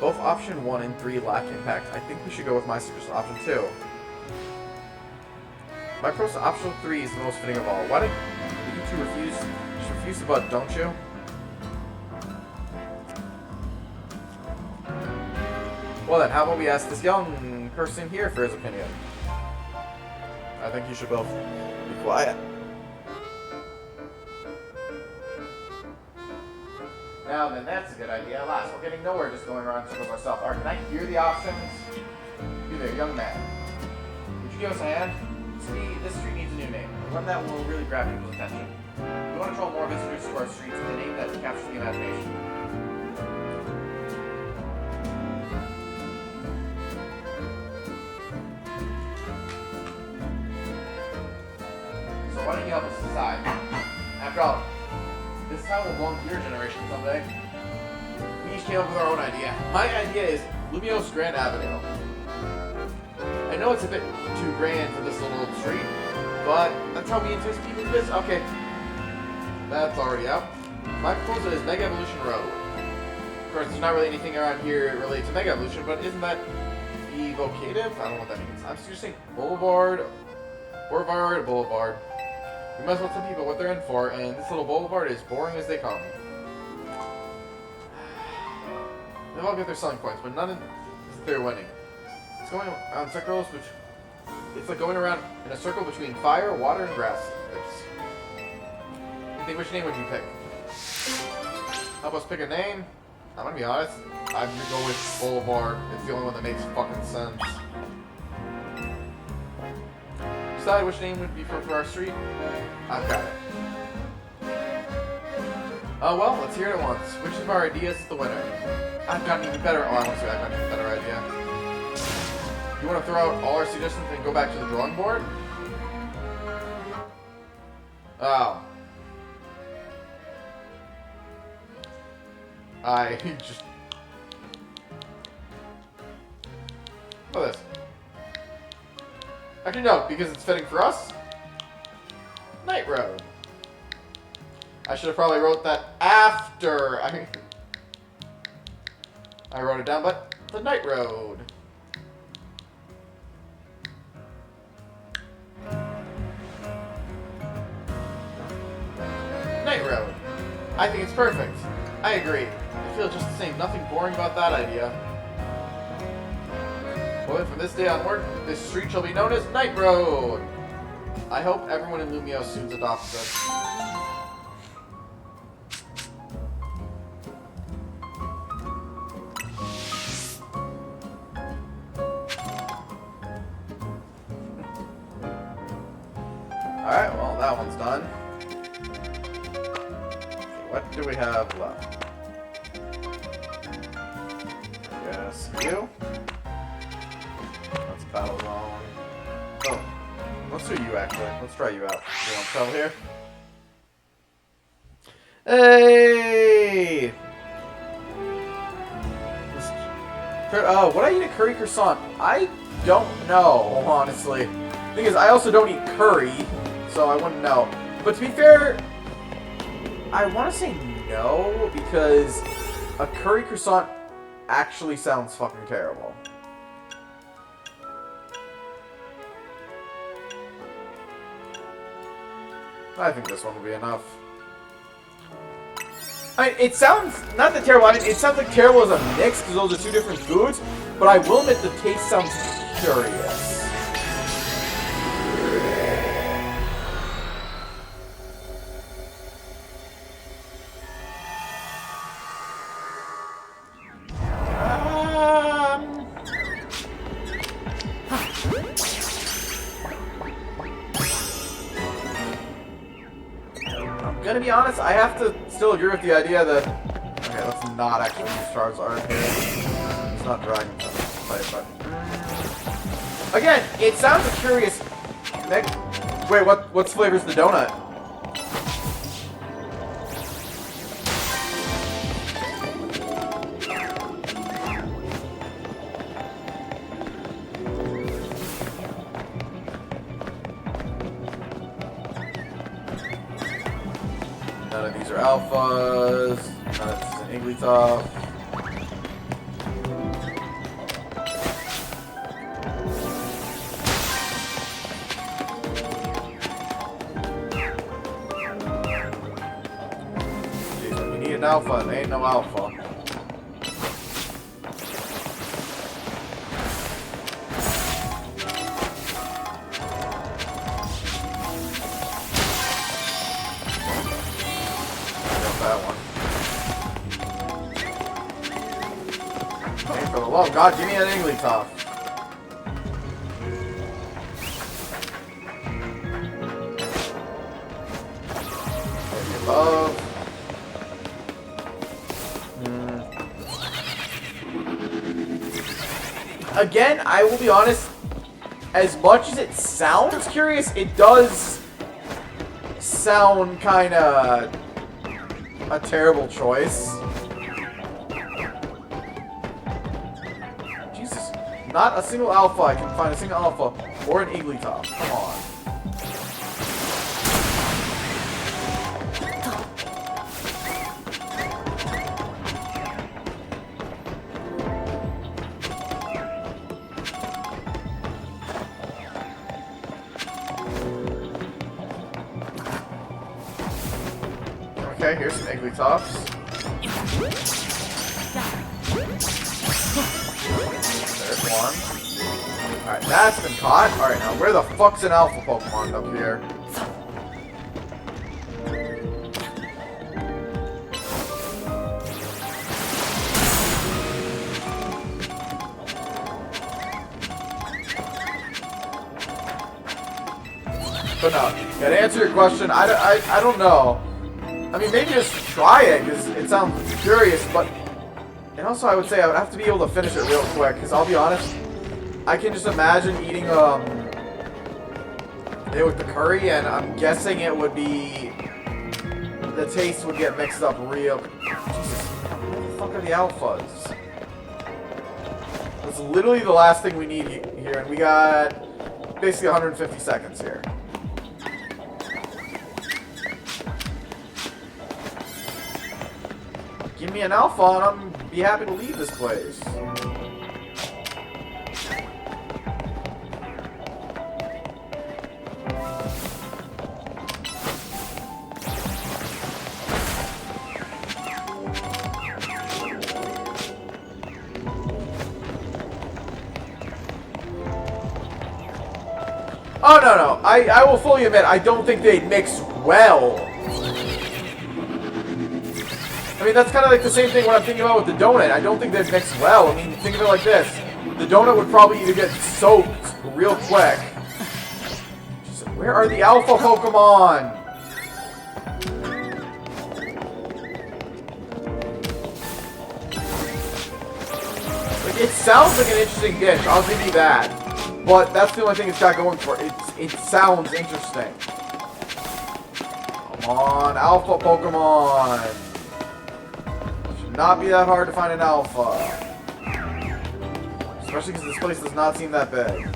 Both option 1 and 3 lack impact. I think we should go with my suggestion, option 2. My approach to option 3 is the most fitting of all. Why did you two refuse? Just refuse the bud, don't you? Well then, how about we ask this young person here for his opinion? I think you should both be quiet. Now then, that's a good idea. Alas, we're getting nowhere just going around in circles ourselves. Alright, can I hear the options? You there, young man. Would you give us a hand? This street needs a new name. One that will really grab people's attention. We want to draw more visitors to our streets with a name that captures the imagination. So why don't you help us decide? After all, this is how we'll belong to your generation someday. We each came up with our own idea. My idea is Lumios Grand Avenue. I know it's a bit too grand for this little street, but that's how we entice people to this. Okay, that's already out. My proposal is Mega Evolution Road. Of course, there's not really anything around here related to Mega Evolution, but isn't that evocative? I don't know what that means. I'm suggesting Boulevard. We must well tell people what they're in for, and this little boulevard is boring as they come. They've all got their selling points, but none is they're winning. It's going on circles, which it's like going around in a circle between fire, water, and grass. You think which name would you pick? Help us pick a name. I'm gonna be honest. I'm gonna go with Boulevard. It's the only one that makes fucking sense. Decide which name would be for our street. I've got it. Oh well, let's hear it at once. Which of our ideas is the winner? I've got an even better. Oh, I want to say I've got an even better idea. You want to throw out all our suggestions and go back to the drawing board? Oh. I just... Look at this. Actually, no, because it's fitting for us. Night Road. I should have probably wrote that after. I wrote it down, but the Night Road. Night Road. I think it's perfect. I agree. I feel just the same. Nothing boring about that idea. Well, then from this day onward, this street shall be known as Night Road. I hope everyone in Lumio soon adopts this. Alright, well, that one's done. What do we have left? Yes, you. Let's battle zone. Oh, let's do you actually. Let's try you out. You want to tell here? Hey! Would I eat a curry croissant? I don't know, honestly. The thing is, I also don't eat curry, so I wouldn't know. But to be fair, I want to say no, because a curry croissant actually sounds fucking terrible. I think this one will be enough. It sounds not that terrible. I mean, it sounds like terrible as a mix because those are two different foods. But I will admit the taste sounds curious. I'm gonna be honest, I have to still agree with the idea that... Okay, let's not actually use Charizard here. It's not Dragon type, but... Again, it sounds curious... Wait, what flavor's the donut? None of these are alphas. None of this is an Igglybuff. Jeez, when you need an alpha, there ain't no alpha. That one. Hey, for the love of God, give me an Igglybuff. Above. Again, I will be honest, as much as it sounds curious, it does sound kinda a terrible choice. Jesus. Not a single alpha. I can find a single alpha or an Igglybuff. Come on. Okay, here's some Igglybuffs. There's one. Alright, that's been caught. Alright, now where the fuck's an alpha Pokemon up here? But no, yeah, to answer your question, I don't know. I mean, maybe just try it, because it sounds curious, but... And also, I would say I would have to be able to finish it real quick, because I'll be honest, I can just imagine eating, it with the curry, and I'm guessing it would be... The taste would get mixed up real... Jesus, what the fuck are the alphas? That's literally the last thing we need here, and we got basically 150 seconds here. Give me an alpha and I'm be happy to leave this place. Oh, no. I will fully admit, I don't think they mix well. I mean, that's kind of like the same thing when I'm thinking about with the donut. I don't think they mix well. I mean, think of it like this. The donut would probably either get soaked real quick. Just, where are the alpha Pokemon? Like, it sounds like an interesting dish. I'll give you that. But that's the only thing it's got going for it. It sounds interesting. Come on, alpha Pokemon. Not be that hard to find an alpha. Especially because this place does not seem that big.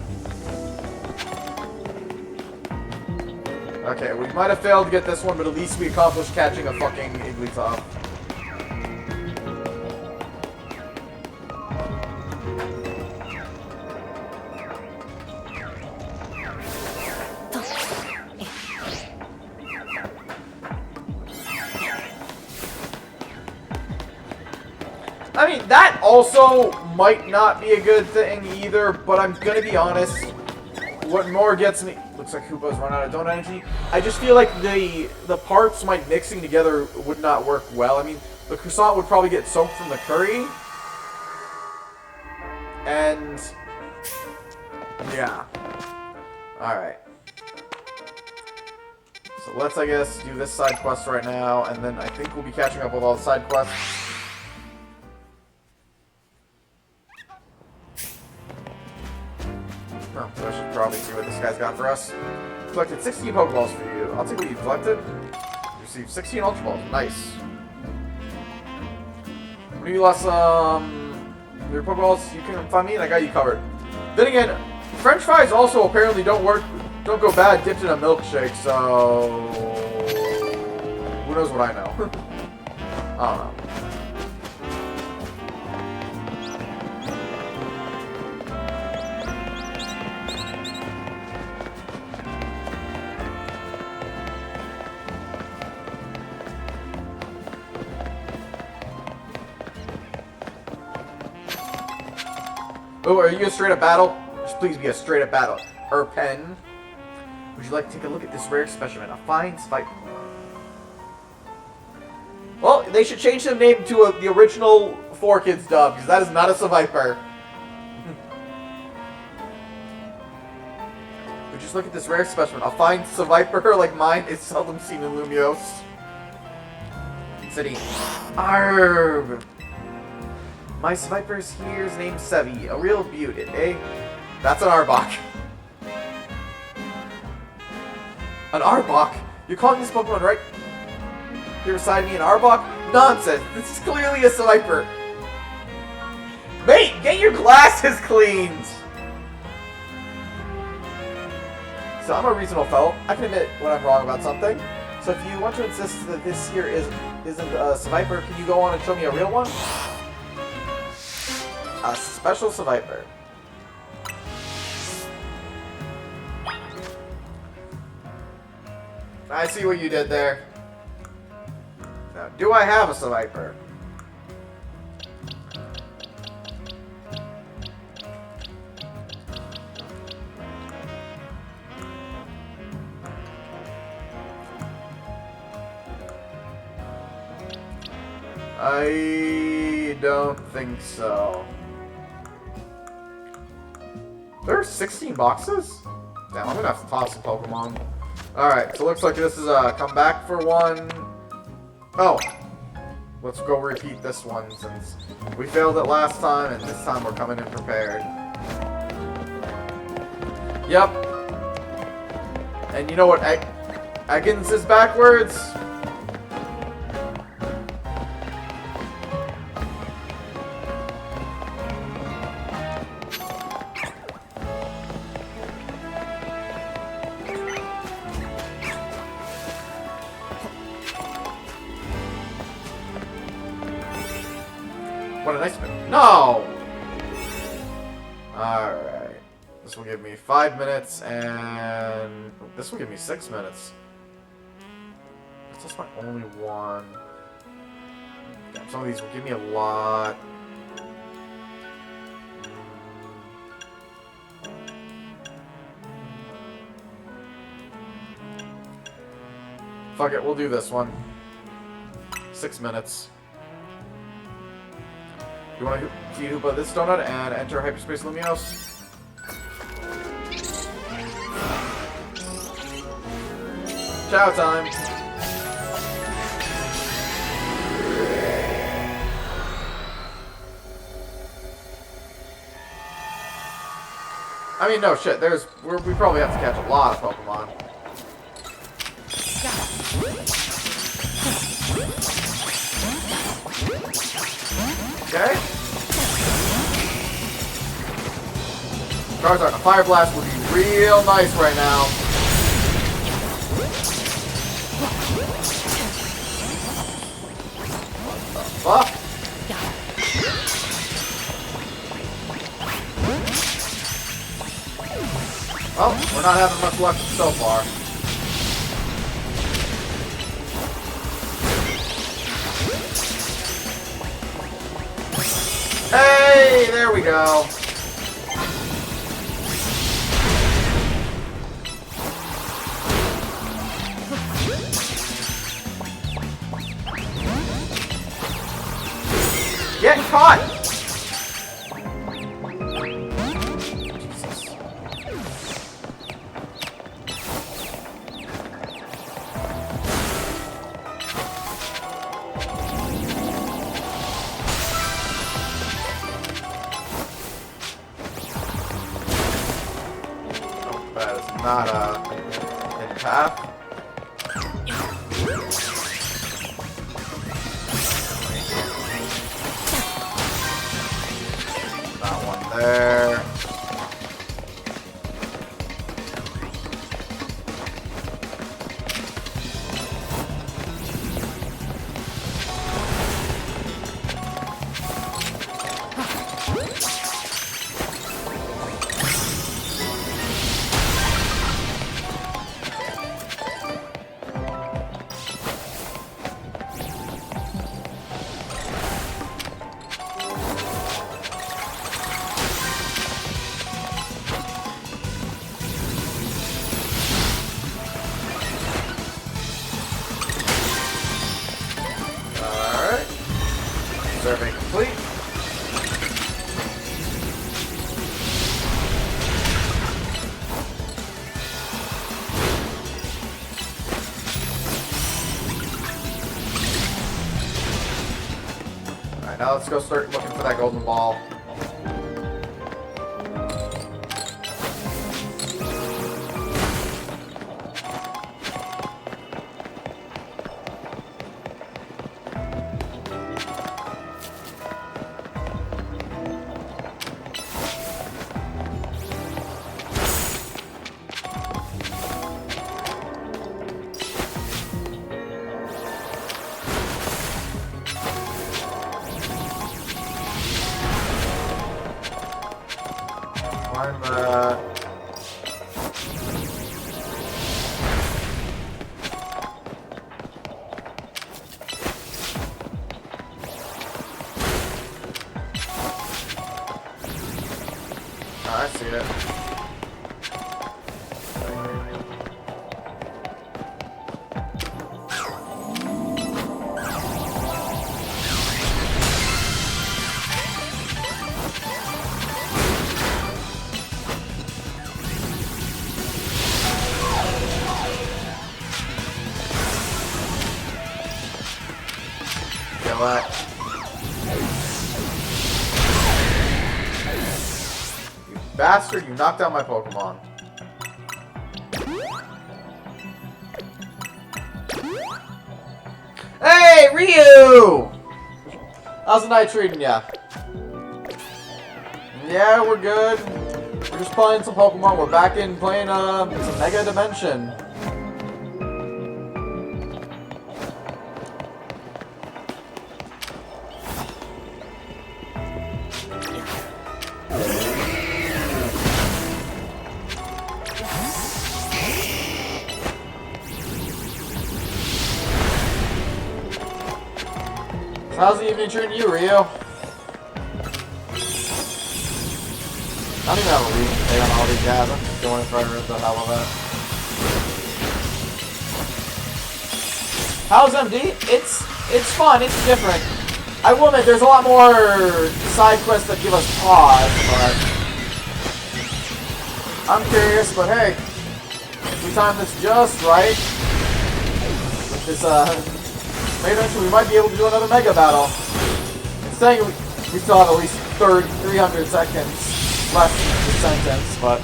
Okay, we might have failed to get this one, but at least we accomplished catching a fucking Igglybuff. I mean, that also might not be a good thing either, but I'm gonna be honest. What more gets me... Looks like Hoopa's run out of donut energy. I just feel like the parts might mixing together would not work well. I mean, the croissant would probably get soaked from the curry. And... yeah. Alright. So let's, I guess, do this side quest right now, and then I think we'll be catching up with all the side quests. Oh, so I should probably see what this guy's got for us. Collected 16 Pokeballs for you. I'll take what you collected. You received 16 Ultra Balls. Nice. When you lost your Pokeballs, you can find me and I got you covered. Then again, French fries also apparently don't go bad dipped in a milkshake, so who knows what I know. I don't know. Oh, are you a straight up battle? Just please be a straight up battle. Pen. Would you like to take a look at this rare specimen? A fine Sviper. Well, they should change the name to the original 4Kids dub, because that is not a Sviper. Would you just look at this rare specimen? A fine Sviper like mine is seldom seen in Lumiose. City. Arb! My Sviper's here's named Sevi. A real beauty, eh? That's an Arbok. An Arbok? You're calling this Pokemon right here beside me an Arbok? Nonsense! This is clearly a Sviper! Mate, get your glasses cleaned! So I'm a reasonable fellow. I can admit when I'm wrong about something. So if you want to insist that this here isn't a Sviper, can you go on and show me a real one? A special Sviper. I see what you did there. Now, do I have a Sviper? I don't think so. There are 16 boxes? Damn, I'm gonna have to toss some Pokemon. Alright, so looks like this is a come back for one. Oh. Let's go repeat this one since we failed it last time and this time we're coming in prepared. Yep. And you know what Eggins is backwards? What a nice one. No! Alright. This will give me 5 minutes, and this will give me 6 minutes. That's just my only one. Damn, some of these will give me a lot. Fuck it, we'll do this one. 6 minutes. You want to feed Hoopa this donut and enter Hyperspace Lumiose? Chow time! I mean, no shit. We probably have to catch a lot of Pokemon. Okay. Charizard, a Fire Blast would be real nice right now. What the fuck? Well, we're not having much luck so far. Hey, there we go. Get caught! Jesus. Oh, that is not a hidden path. There. Survey complete. Alright, now let's go start looking for that golden ball. I see it. Kill that. Bastard, you knocked out my Pokemon. Hey, Ryu! How's the night treating ya? Yeah, we're good. We're just playing some Pokemon. We're back in playing some Mega Dimension. How's the evening treating you, Rio? I don't even have a reason to stay on all these guys. I'm just going for the hell of it. How's MD? It's fun. It's different. I will admit there's a lot more side quests that give us pause, but I'm curious. But hey, if we time this just right, with this maybe eventually we might be able to do another Mega Battle. It's saying we still have at least 300 seconds left in the sentence, but...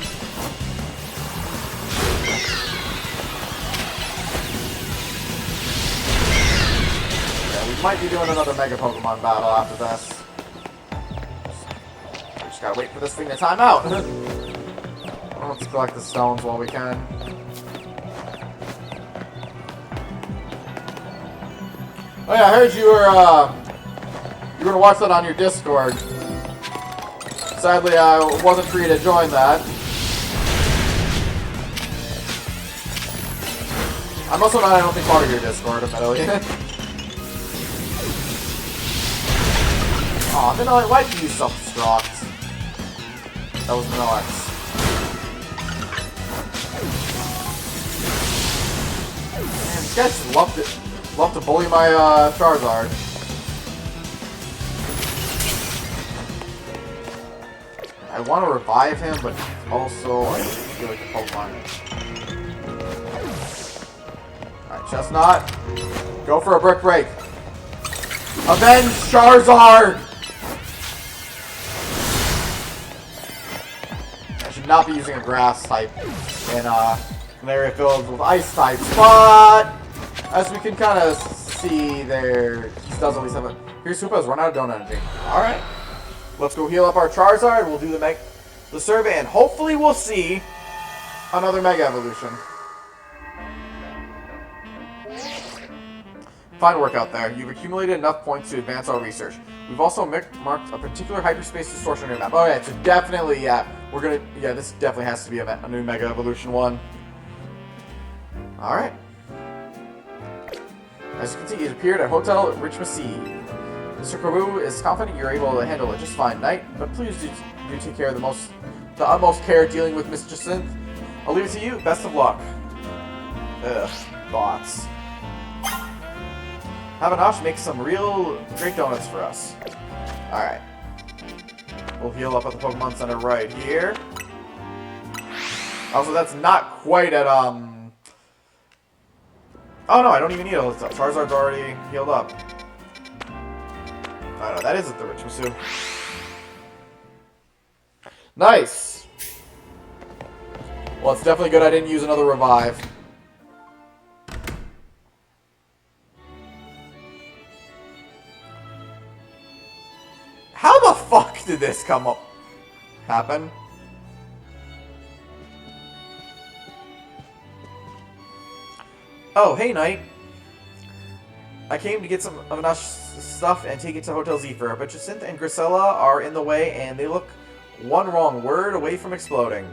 yeah, we might be doing another Mega Pokemon battle after this. We just gotta wait for this thing to time out. Let's collect the stones while we can. Oh yeah, I heard you were gonna watch that on your Discord. Sadly, I wasn't free to join that. I'm also not, I don't think, part of your Discord, admittedly. Aw, Minox, why did you self-destruct? That was Minox. Man, these guys just love to bully my Charizard. I want to revive him, but also I feel like the Pokemon. Alright, Chestnut. Go for a Brick Break. Avenge Charizard! I should not be using a Grass type in an area filled with Ice types, but as we can kind of see there, he does at least have a... Here's Hoopa's run out of donut energy. Alright. Let's go heal up our Charizard. We'll do the survey, and hopefully we'll see another Mega Evolution. Fine work out there. You've accumulated enough points to advance our research. We've also marked a particular hyperspace distortion on your map. Oh yeah, so definitely, this definitely has to be a new Mega Evolution one. Alright. As you can see, he's appeared at Hotel Richmacy. Mr. Kabu is confident you're able to handle it just fine, Knight, but please do take care of the utmost care dealing with Miss Jacinth. I'll leave it to you. Best of luck. Ugh, thoughts. Havanash makes some real great donuts for us. Alright. We'll heal up at the Pokemon Center right here. Also, that's not quite at, Oh no, I don't even need it. Charizard's already healed up. Oh no, that isn't the Richmasu. Nice! Well, it's definitely good I didn't use another revive. How the fuck did this happen? Oh, hey, Knight. I came to get some of Nash stuff and take it to Hotel Zephyr, but Jacinth and Grisella are in the way, and they look one wrong word away from exploding.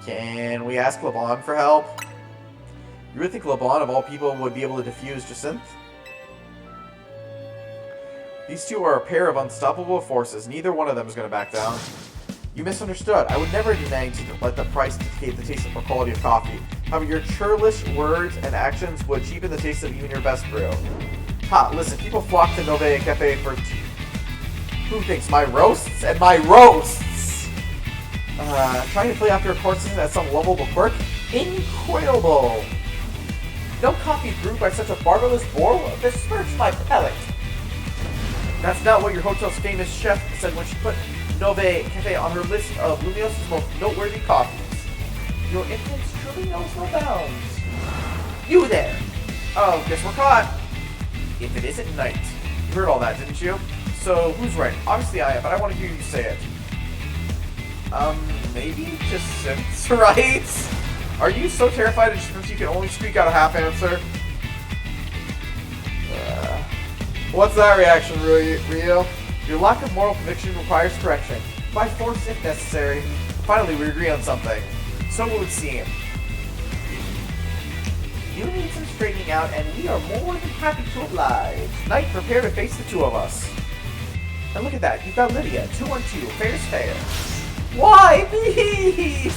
Can we ask LeBlanc for help? You really think LeBlanc, of all people, would be able to defuse Jacinth? These two are a pair of unstoppable forces. Neither one of them is going to back down. You misunderstood. I would never deny to let the price dictate the taste or quality of coffee. However, your churlish words and actions would cheapen the taste of even your best brew. Ha, listen, people flock to Nove Cafe for who thinks my roasts and my roasts? Trying to play off your courses at some lovable quirk? Incredible! No coffee brewed by such a barbarous boar will besmirch my palate. That's not what your hotel's famous chef said when she put Nove Cafe on her list of Lumios's most noteworthy coffees. Your influence truly knows no bounds. You there! Oh, guess we're caught. If it isn't Knight. You heard all that, didn't you? So, who's right? Obviously I am, but I want to hear you say it. Maybe Jacinth's right? Are you so terrified of Jacinth you can only squeak out a half answer? What's that reaction, Rio? Your lack of moral conviction requires correction. By force if necessary. Finally, we agree on something. So it would seem. You need some straightening out, and we are more than happy to oblige. Knight, prepare to face the two of us. And look at that, you've got Lydia. 2-on-2, fair's fair. Why me?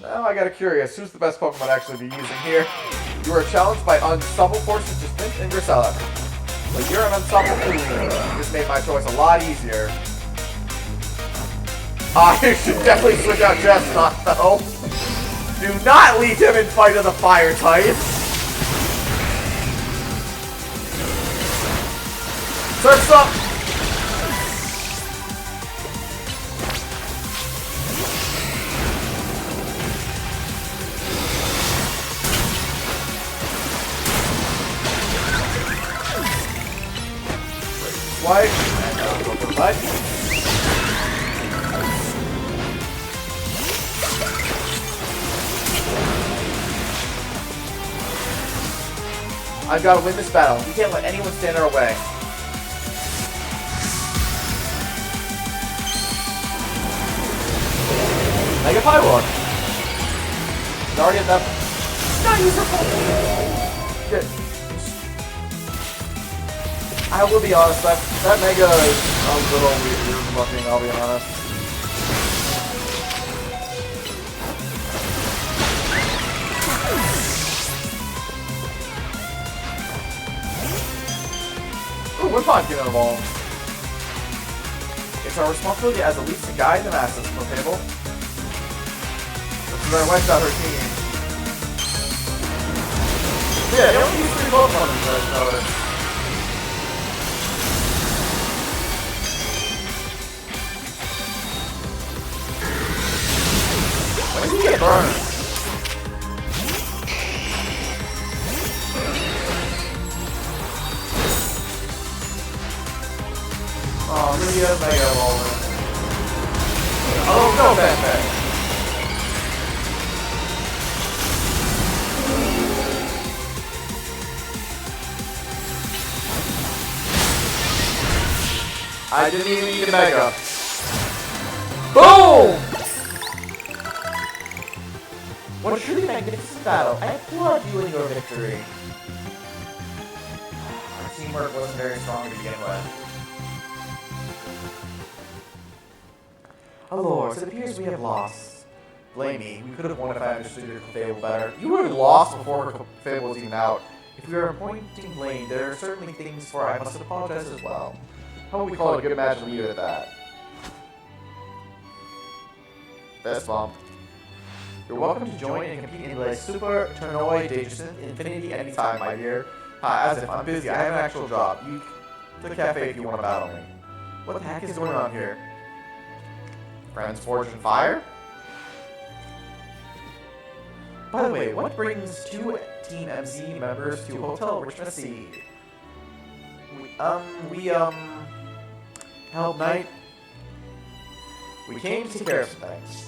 Now I got curious. Who's the best Pokemon to actually be using here? You are challenged by unstoppable forces Jacinth and Grisella. But you're an unstoppable fool. This made my choice a lot easier. I should definitely switch out Chestnut, though. Do not leave him in fight of the fire type. Surf's up! Swipe, and now go for the butt. I've got to win this battle. We can't let anyone stand in our way. Mega Pylon. It's already enough. Not useful. Good. I I will be honest, that Mega is a little weird looking, I'll be honest. Ooh, we're fine getting involved. It's our responsibility as elites to guide the masses, table. This is our wiped out her team. Yeah, they only use 3 Pokemon in this, notice. When did he get burned? Oh, maybe he has Mega Evolver. Oh, no, bad. I didn't even need a Mega. Boom! What a truly magnificent battle. I applaud you in your victory. Our teamwork wasn't very strong to begin with. Oh Lord, it appears we have lost. Blame me, we could have won if I understood your fable better. You would have lost before her fable was even out. If we are appointing blame, there are certainly things for I must apologize as well. How would we call it a good match and leave it at that? Fist bump. You're welcome to join and compete in the Super Tournoi de Infinity anytime, my dear. As if I'm busy, I have an actual job. You to the cafe if you want to battle me. What the heck is going on here? Friends Forge and Fire? By the way, what brings 2 Team MZ members to Hotel Richmond Seed? Help, Knight. We came to take care of some things.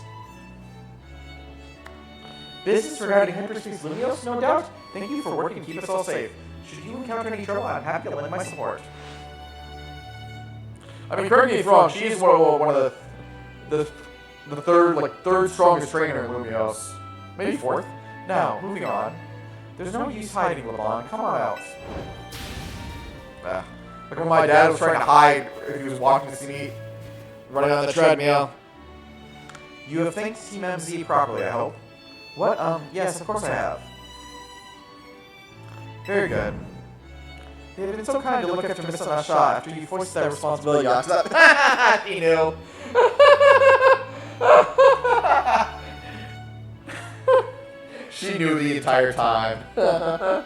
Business regarding Hyperspace Lumios, no doubt? Thank you for working to keep us all safe. Should you encounter any trouble, I'm happy to lend my support. I mean, correct me if wrong, she is one of the third strongest trainer in Lumios. Maybe 4th. Now, moving on. There's no use hiding, LeBlanc. Come on out. Like when my dad was trying to hide if he was walking to see me running on the treadmill. You have thanked Team MZ properly, I hope. What? Yes, of course I have. Very good. They've been so kind to look after Miss Anasha after you forced that responsibility on that. He knew. She knew the entire time. I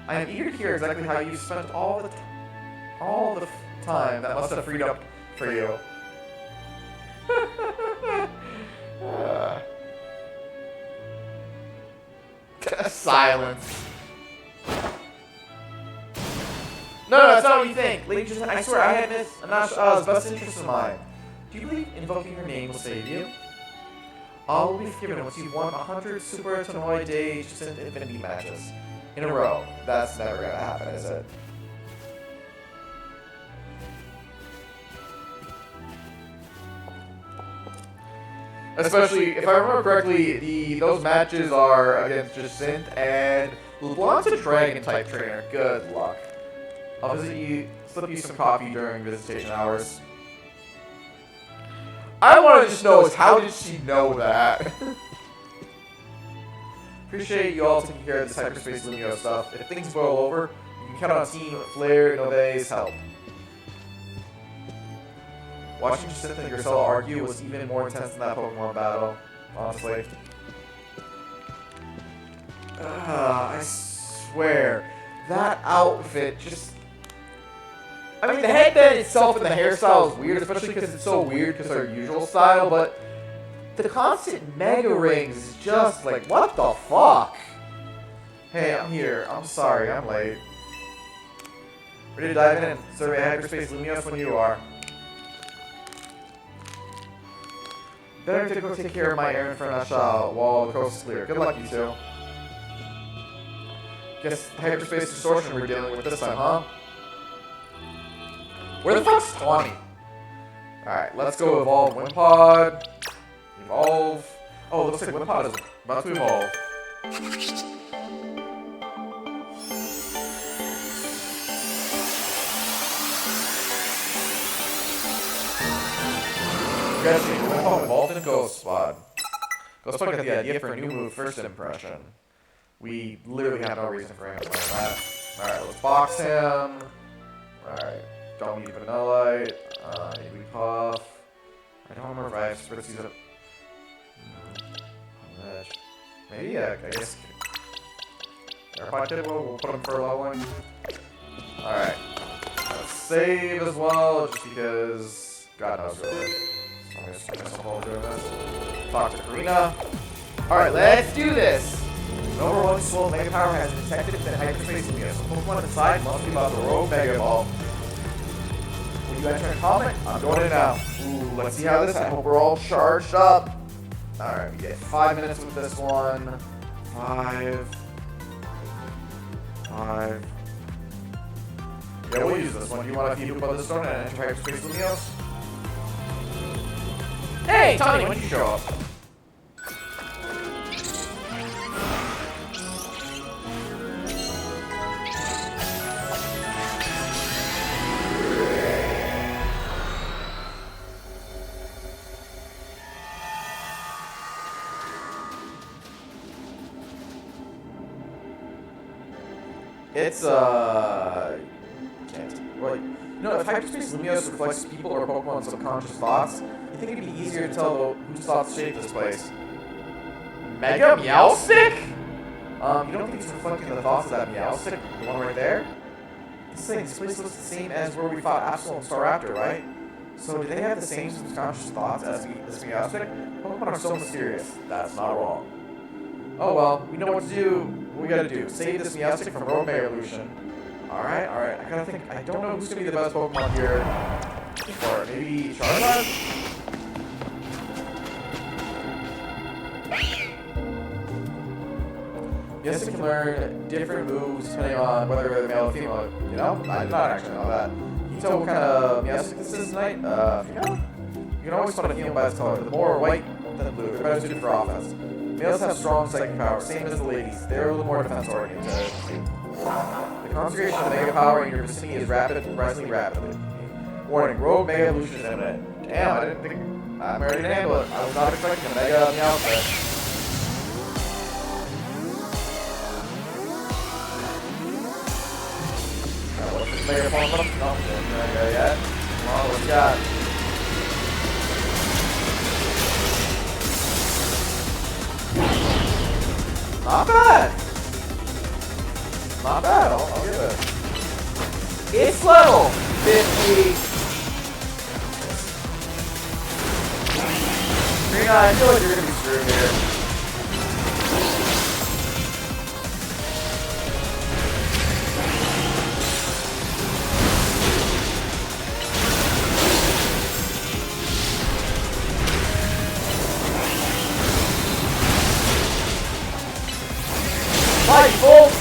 am eager to hear exactly how you spent all the time that must have freed up for you. Silence. No, that's not what you think. Lady Jason, I swear I had Miss Anasha's best interest in mind. Do you believe invoking her name will save you? All will be forgiven once you've won 100 Super Tournoi de Infinity matches in a row. That's never gonna happen, is it? Especially, if I remember correctly, those matches are against Jacinth and LeBlanc's a Dragon-type trainer. Good luck. I'll slip you some coffee during visitation hours. I want to just know is how did she know that? Appreciate you all taking care of this Hyperspace Lumio stuff. If things boil over, you can count on Team Flare Nove's help. Watching Jacinth and Grisella argue was even more intense than that Pokemon battle, honestly. I swear, that outfit just... I mean, the headband itself and the hairstyle is weird, especially because it's so weird because our usual style, but the constant Mega Rings is just like, what the fuck? Hey, I'm here. I'm sorry, I'm late. Ready to dive in and survey Hyperspace Lumios when you are. Better to go take care of my errand for Nasha while the coast is clear. Good luck, you two. Guess the Hyperspace distortion we're dealing with this time, huh? Where the fuck's 20? Alright, let's go evolve Wimpod. Evolve. Oh, it looks like Wimpod is about to evolve. investigate. We're gonna involved in Ghost Squad. Ghost Squad got the idea for a new move, First Impression. We literally have no reason for him to play that. Alright, let's box him. Alright, don't need Vanillite. Maybe Puff. I don't remember if I have Spritzy's up. Maybe, yeah, I guess. Airpod Tip, we'll put him for leveling. Alright. Let's save as well, just because God knows really. So I'm gonna spend myself all doing this. Talk to Karina. Alright, let's do this! Number 1 Swole Mega Power has been detected in Hyperspace Lumios. Pokemon inside must be about the Rogue Mega Ball. Will you enter a comment? I'm going in now. Ooh, let's see how this. I hope we're all charged up. Alright, we get 5 minutes with this one. 5. Yeah, we'll use this one. Do you want to feed about this stone and enter Hyperspace Lumios? Hey, Tony, when did you show up? It's, well, you know, if Hyperspace Lumios reflects people or Pokemon's subconscious thoughts, I think it'd be easier to tell whose thoughts shape this place. Mega Meowstic? You don't think it's reflecting the thoughts of that Meowstic? The one right there? This place looks the same as where we fought Absol and Staraptor, right? So do they have the same subconscious thoughts as this Meowstic? Pokemon are so mysterious. That's not wrong. Oh well, we know what to do. What we gotta do? Save this Meowstic from Rogue Mega Evolution. Alright. I gotta think. I don't know who's gonna be the best Pokemon here. Or maybe Charizard? Meowstic can learn different moves depending on whether they're male or female. You know? I did not actually know that. Can you tell what kind of Meowstic this is tonight? Female? You can always spot a female by its color. The more white than blue, they're better suited for offense. Males have strong psychic power, same as the ladies. They're a little more defense oriented. The concentration of Mega Power in your vicinity is rising rapidly. Warning, Rogue Mega Evolution is imminent. Damn, I didn't think I'm ready to handle it. I was not expecting a Mega Meowstic. What's this Mega Pokemon? No, didn't go yet. Come on, what you got? Not bad. Not bad. I'll give it. It's level 50. Karina, I feel like you're gonna be screwed here. Fight, Bolt!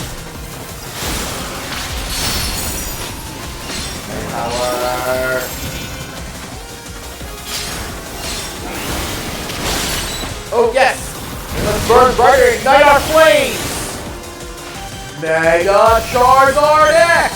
Power! Oh, yes! Let's burn brighter, ignite our flames! Mega Charizard X!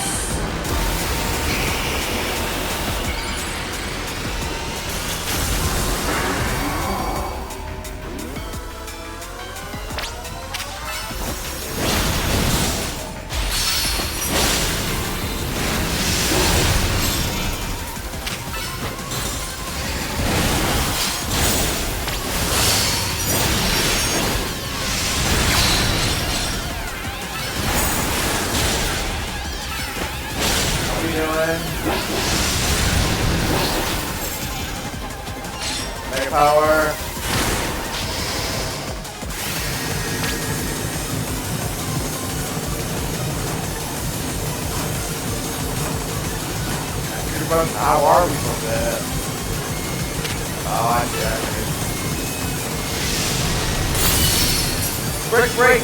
Mega Power. How are we from that? Oh, I see. Break!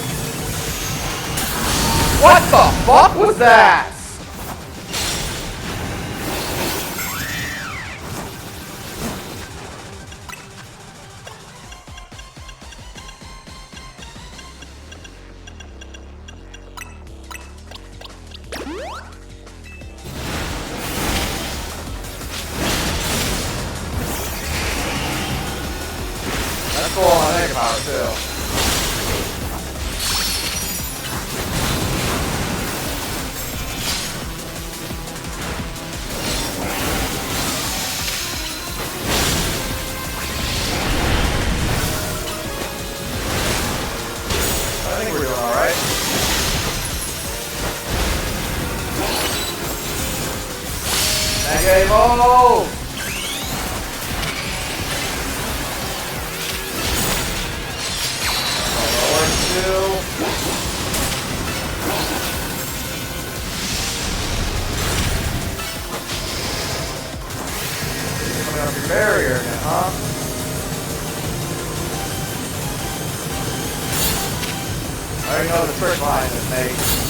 What the fuck was that? Okay, evolve! Lower two. Coming up your barrier again, huh? I already know the trick behind this, mate.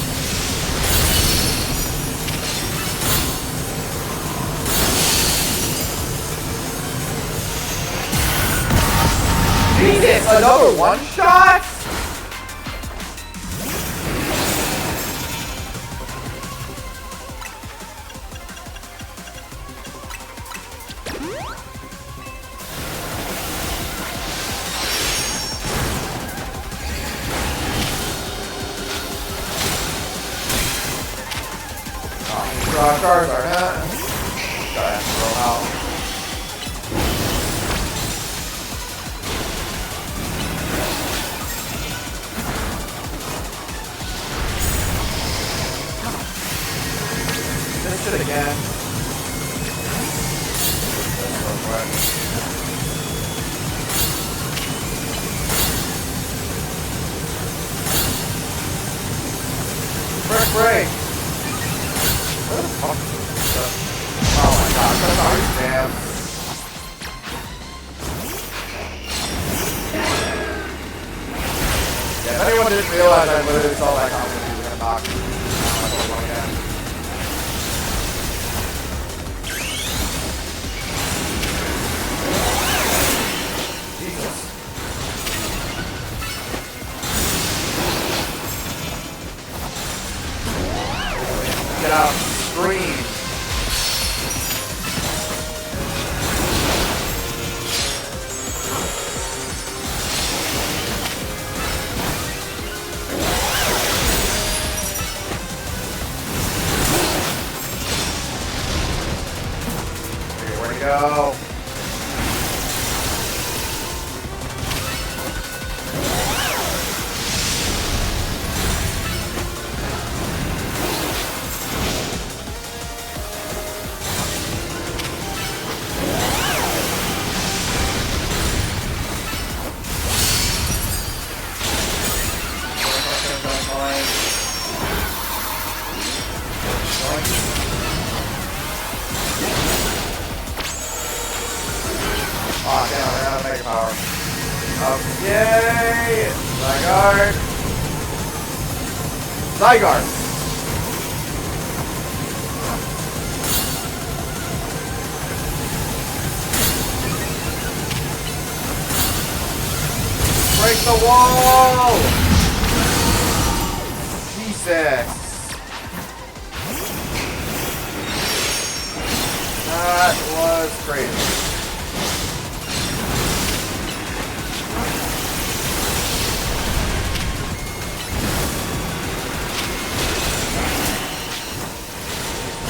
Jesus, another one shot? Charizard, huh? Gotta throw out. Finish it again. Break! Where the fuck is this? Oh my god, that's already damn. Yeah, if anyone didn't realize I literally saw that comment, he was gonna knock me. Again. Jesus. Get out. Scream. Okay, where'd he go? Oh, damn, I ran out of Mega Power. Yay! Zygarde! Zygarde! Break the wall! Jesus! That was crazy.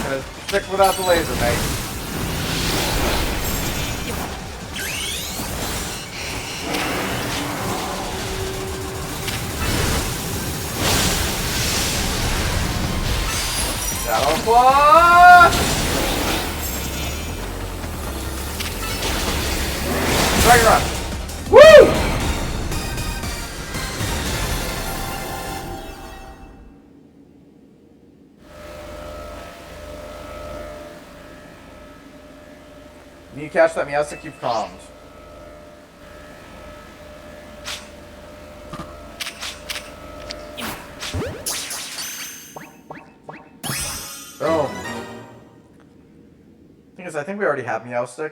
Gonna stick without the laser, mate. Shadow Claw! Dragon Run! Woo! Need to catch that Meowstic you've calmed. Boom. Thing is, I think we already have Meowstic,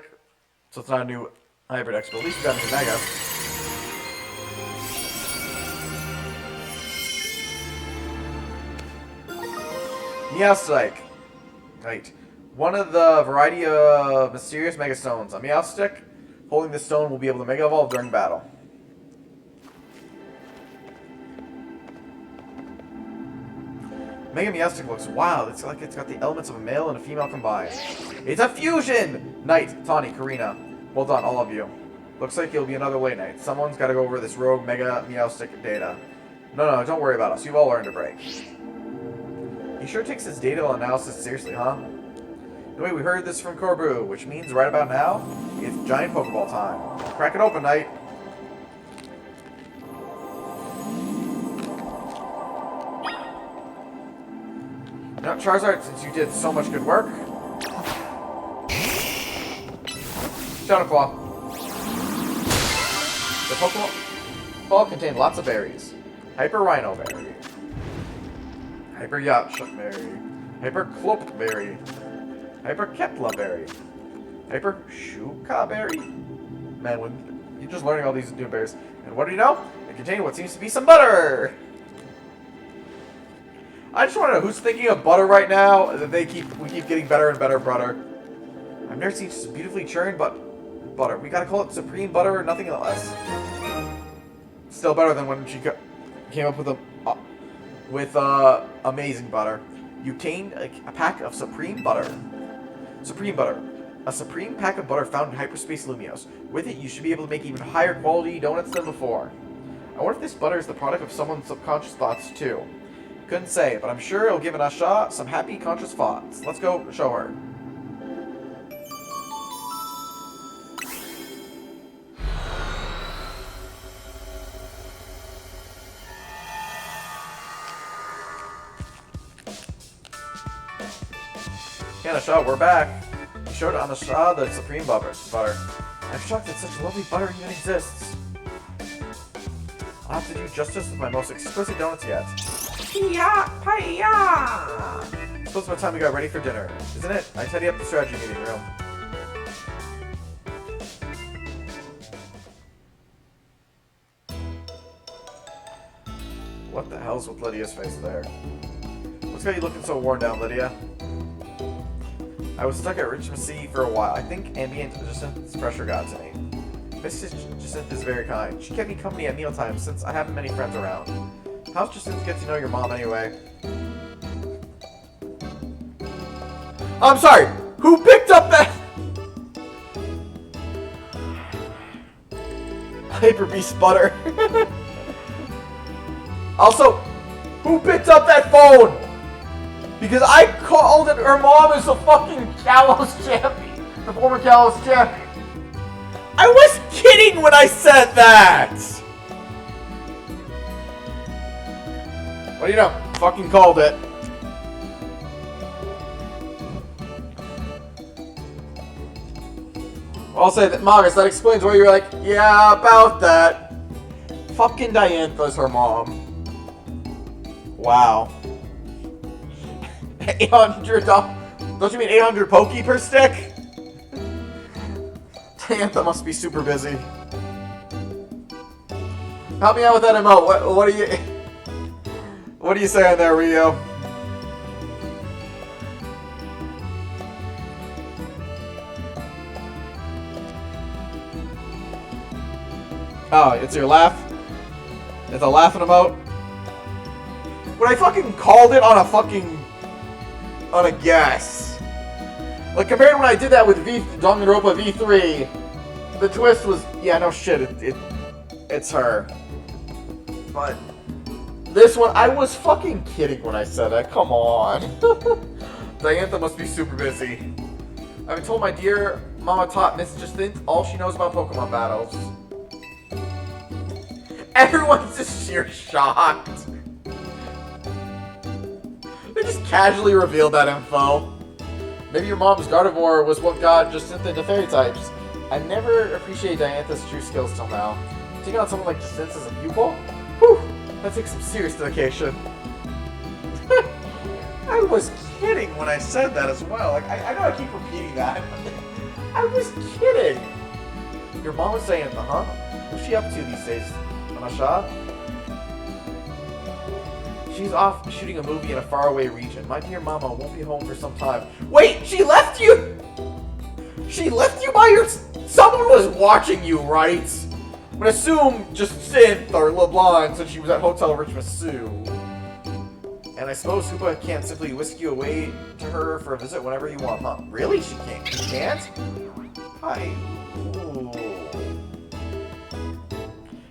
so it's not a new Hybrid X, but at least we got into Mega. Meowstic. Right. One of the variety of mysterious Mega Stones. A Meowstic holding this stone will be able to Mega Evolve during battle. Mega Meowstic looks wild. It's like it's got the elements of a male and a female combined. It's a fusion! Knight, Tawny, Karina. Well done, all of you. Looks like you'll be another late night. Someone's got to go over this rogue Mega Meowstic data. No, don't worry about us. You've all earned a break. He sure takes his data analysis seriously, huh? Anyway, we heard this from Corbu, which means right about now, it's giant Pokeball time. Crack it open, Knight. Now, Charizard, since you did so much good work, Shadow Claw. The Pokemon Ball contained lots of berries. Hyper Rhino Berry. Hyper Yacht Berry. Hyper Cloak Berry. Hyper Kepla Berry. Hyper Shuka Berry. Man, when you're just learning all these new berries. And what do you know? It contained what seems to be some butter! I just want to know who's thinking of butter right now that we keep getting better and better butter. I've never seen just beautifully churned butter. We gotta call it supreme butter or nothing less. Still better than when she came up with amazing butter. You obtained a pack of supreme butter. Supreme butter. A supreme pack of butter found in Hyperspace Lumios. With it, you should be able to make even higher quality donuts than before. I wonder if this butter is the product of someone's subconscious thoughts too. Couldn't say, but I'm sure it'll give Anasha some happy, conscious thoughts. Let's go show her. Anasha, we're back. You showed Anasha the supreme butter. I'm shocked that such lovely butter even exists. I'll have to do justice with my most exquisite donuts yet. Suppose it's about time we got ready for dinner, isn't it? I tidy up the strategy meeting room. What the hell's with Lydia's face there? What's got you looking so worn down, Lydia? I was stuck at Richmond C for a while. I think ambient Jacinth's pressure got to me. Mrs. Jacinth is very kind. She kept me company at mealtimes since I haven't many friends around. How's Jacinth get to know your mom anyway? I'm sorry! Who picked up that? Hyper Beast butter. Also, who picked up that phone? Because I called it her mom as the fucking Kalos champion. The former Kalos champion. I was kidding when I said that! What do you know? Fucking called it. I'll say that, Marcus, that explains why you're like, yeah, about that. Fucking Diantha's her mom. Wow. 800, don't you mean 800 Poke per stick? Diantha must be super busy. Help me out with that emote. What are you saying there, Rio? Oh, it's your laugh? It's a laughing emote? When I fucking called it on a guess. Like, compared to when I did that with Danganronpa V3, the twist was, yeah, no shit, it's her. But this one, I was fucking kidding when I said that. Come on. Diantha must be super busy. I've been told my dear Mama taught Miss Jacinth all she knows about Pokemon battles. Everyone's just sheer shocked. They just casually revealed that info. Maybe your mom's Gardevoir was what got Jacinth into fairy types. I never appreciated Diantha's true skills till now. Taking on someone like Jacinth as a pupil? Whew, that takes some serious dedication. I was kidding when I said that as well. Like, I know I keep repeating that. I was kidding. Your mom was Diantha, huh? What's she up to these days, Anasha? She's off shooting a movie in a faraway region. My dear mama won't be home for some time. Wait, she left you? She left you by your... Someone was watching you, right? I'm gonna assume Jacinth or LeBlanc since she was at Hotel Richmond Sue. And I suppose Hoopa can't simply whisk you away to her for a visit whenever you want, huh? Really? She can't? She can't? Hi. Ooh.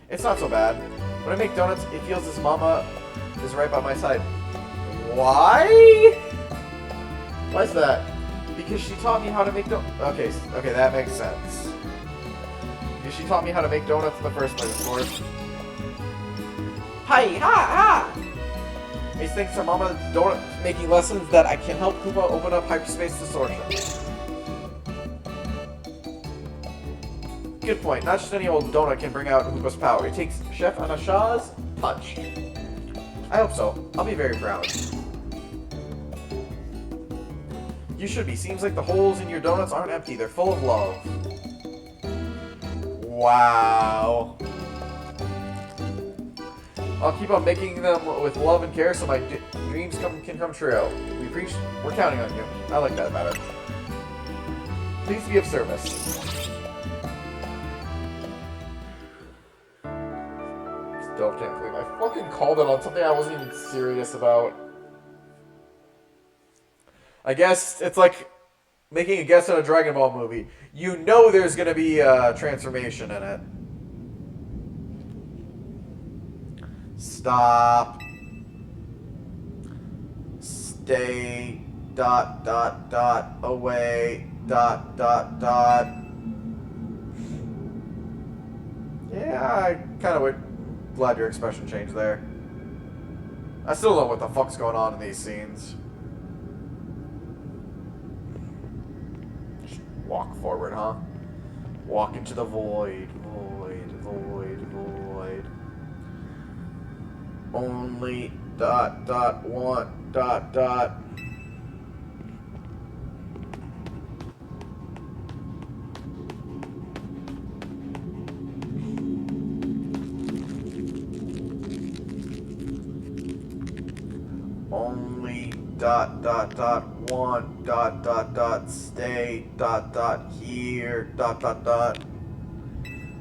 It's not so bad. When I make donuts, it feels as mama is right by my side. Why? Why's that? Because she taught me how to make donuts. Okay, that makes sense. Because she taught me how to make donuts in the first place, of course. Hi, ha, ha! Ace thinks her mama's donut making lessons that I can help Koopa open up hyperspace distortion. Good point. Not just any old donut can bring out Koopa's power. It takes Chef Anasha's touch. I hope so. I'll be very proud. You should be. Seems like the holes in your donuts aren't empty. They're full of love. Wow. I'll keep on making them with love and care so my dreams can come true. We're counting on you. I like that better. Please be of service. Still can't believe I fucking called it on something I wasn't even serious about. I guess it's like making a guess on a Dragon Ball movie. You know there's gonna be a transformation in it. Stop. Stay. ... Away. ... Yeah, I kind of would. Glad your expression changed there. I still don't know what the fuck's going on in these scenes. Just walk forward, huh? Walk into the void. Void, void, void. Only ... want ... Only ... want ... stay ... here ...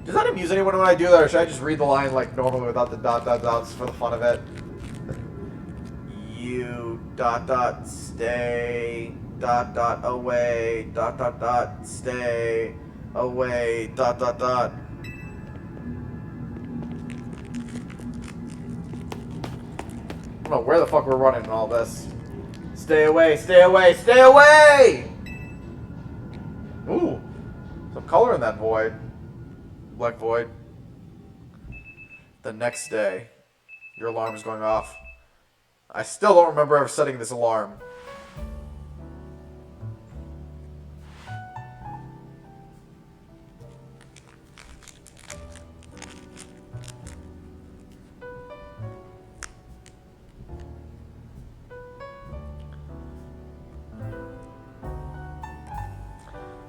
Does that amuse anyone when I do that, or should I just read the line like normally without the ... dots for the fun of it? You ... stay ... away ... stay away ... I don't know where the fuck we're running in all this. Stay away, stay away, stay away! Ooh, some color in that void. Black void. The next day, your alarm is going off. I still don't remember ever setting this alarm.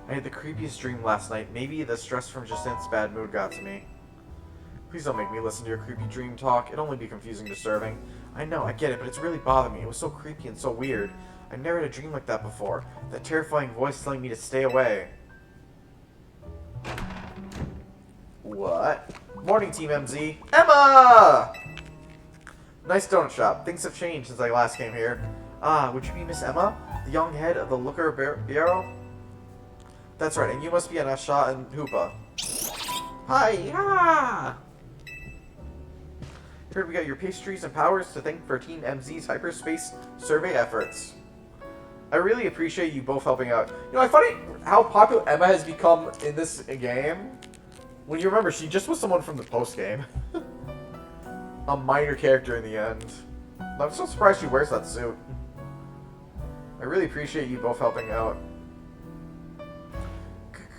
I had the creepiest dream last night. Maybe the stress from Jacint's bad mood got to me. Please don't make me listen to your creepy dream talk. It'll only be confusing and disturbing. I know, I get it, but it's really bothered me. It was so creepy and so weird. I never had a dream like that before. That terrifying voice telling me to stay away. What? Morning, Team MZ. Emma! Nice donut shop. Things have changed since I last came here. Ah, would you be Miss Emma? The young head of the Looker Bureau? That's right, and you must be Anasha and Hoopa. Hi! Ah! Heard we got your pastries and powers to thank for Team MZ's Hyperspace survey efforts. I really appreciate you both helping out. You know, I find it how popular Emma has become in this game. When you remember, she just was someone from the post-game. A minor character in the end. I'm so surprised she wears that suit. I really appreciate you both helping out.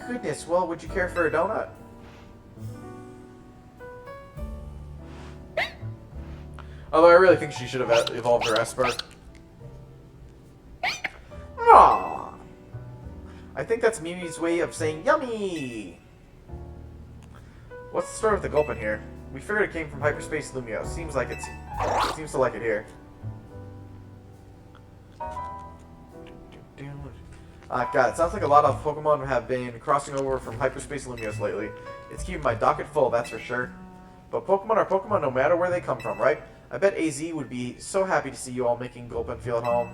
Goodness, well, would you care for a donut? Although I really think she should have evolved her Esper. Aww. I think that's Mimi's way of saying yummy! What's the story with the gulpin here? We figured it came from Hyperspace Lumio. Seems to like it here. God, it sounds like a lot of Pokemon have been crossing over from Hyperspace Lumios lately. It's keeping my docket full, that's for sure. But Pokemon are Pokemon no matter where they come from, right? I bet AZ would be so happy to see you all making Gulpin feel at home.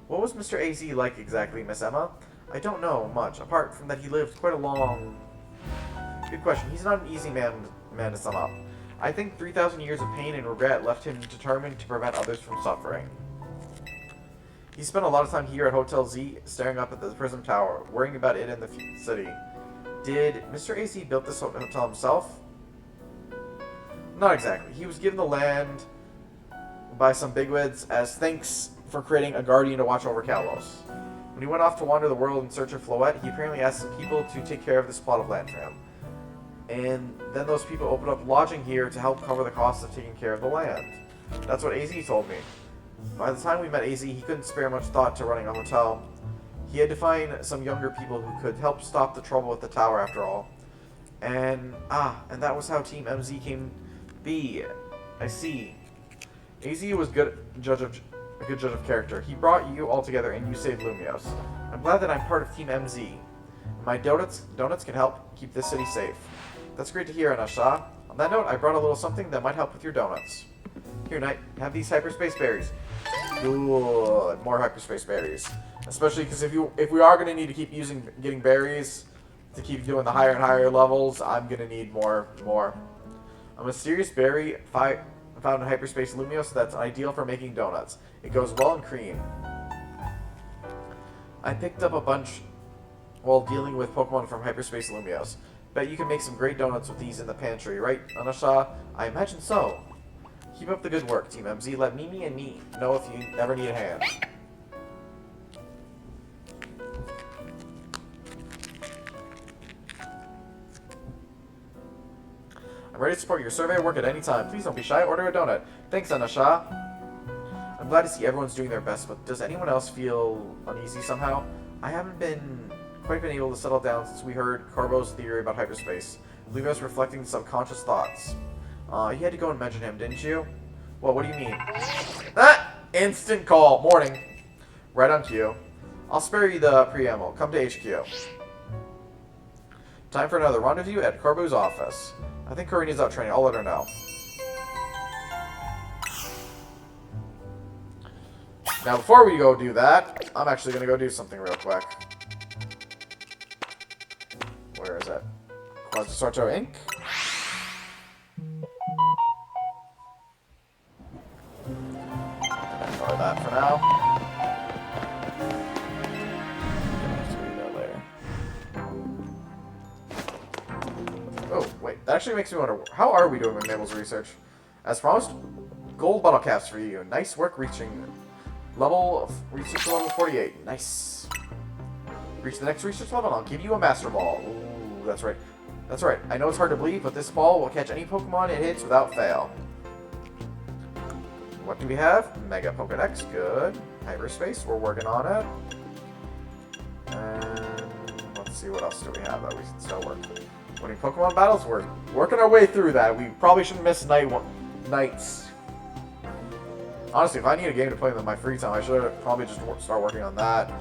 What was Mr. AZ like exactly, Miss Emma? I don't know much, apart from that he lived quite a long... Good question. He's not an easy man to sum up. I think 3,000 years of pain and regret left him determined to prevent others from suffering. He spent a lot of time here at Hotel Z, staring up at the Prism Tower, worrying about it in the city. Did Mr. AC build this hotel himself? Not exactly. He was given the land by some bigwigs as thanks for creating a guardian to watch over Kalos. When he went off to wander the world in search of Floette, he apparently asked some people to take care of this plot of land for him. And then those people opened up lodging here to help cover the cost of taking care of the land. That's what AZ told me. By the time we met AZ, he couldn't spare much thought to running a hotel. He had to find some younger people who could help stop the trouble with the tower after all. And that was how Team MZ came to be. I see. AZ was a good judge of character. He brought you all together and you saved Lumios. I'm glad that I'm part of Team MZ. My donuts can help keep this city safe. That's great to hear, Anasha. On that note, I brought a little something that might help with your donuts. Here, Knight, have these hyperspace berries. Good, more hyperspace berries. Especially because if we are going to need to keep getting berries to keep doing the higher and higher levels, I'm going to need more. A mysterious berry found in hyperspace Lumios that's ideal for making donuts. It goes well in cream. I picked up a bunch while dealing with Pokemon from hyperspace Lumios. Bet you can make some great donuts with these in the pantry, right, Anasha? I imagine so. Keep up the good work, Team MZ. Let Mimi and me know if you ever need a hand. I'm ready to support your survey work at any time. Please don't be shy. Order a donut. Thanks, Anasha. I'm glad to see everyone's doing their best, but does anyone else feel uneasy somehow? I haven't quite been able to settle down since we heard Carbo's theory about hyperspace. Leaving us reflecting subconscious thoughts. You had to go and mention him, didn't you? Well, what do you mean? Instant call. Morning. Right on cue. I'll spare you the preamble. Come to HQ. Time for another rendezvous at Carbo's office. I think Karina's out training. I'll let her know. Now, before we go do that, I'm actually going to go do something real quick. Where is it? Quasisarto Inc. Ignore that for now. Oh, wait. That actually makes me wonder, how are we doing with Mabel's research? As promised, gold bottle caps for you. Nice work reaching research level 48. Nice. Reach the next research level and I'll give you a Master Ball. Ooh, that's right. That's right. I know it's hard to believe, but this ball will catch any Pokemon it hits without fail. What do we have? Mega Pokedex. Good. Hyperspace. We're working on it. And let's see, what else do we have that we can still work with? Winning Pokemon battles, we're working our way through that. We probably shouldn't miss nights. Honestly, if I need a game to play in my free time, I should probably just start working on that.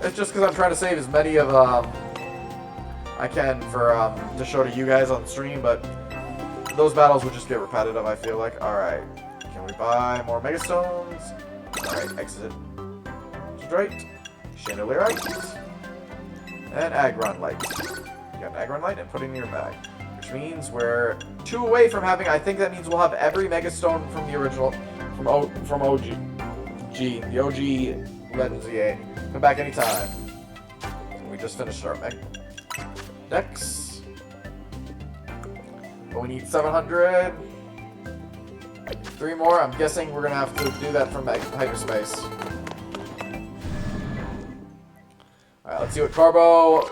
It's just because I'm trying to save as many of I can for to show to you guys on stream, but those battles would just get repetitive, I feel like. Alright. Can we buy more Mega Stones? Alright, exit. Straight. Chandelierite. And Aggron Light. You got an Aggron Light and put it in your bag. Which means we're 2 away from having, I think that means we'll have every Mega Stone from the original, from OG. The OG Legends EA. Come back anytime. We just finished our Mega Dex. But we need 700. 3 more. I'm guessing we're going to have to do that from Hyperspace. Alright, let's see what Carbo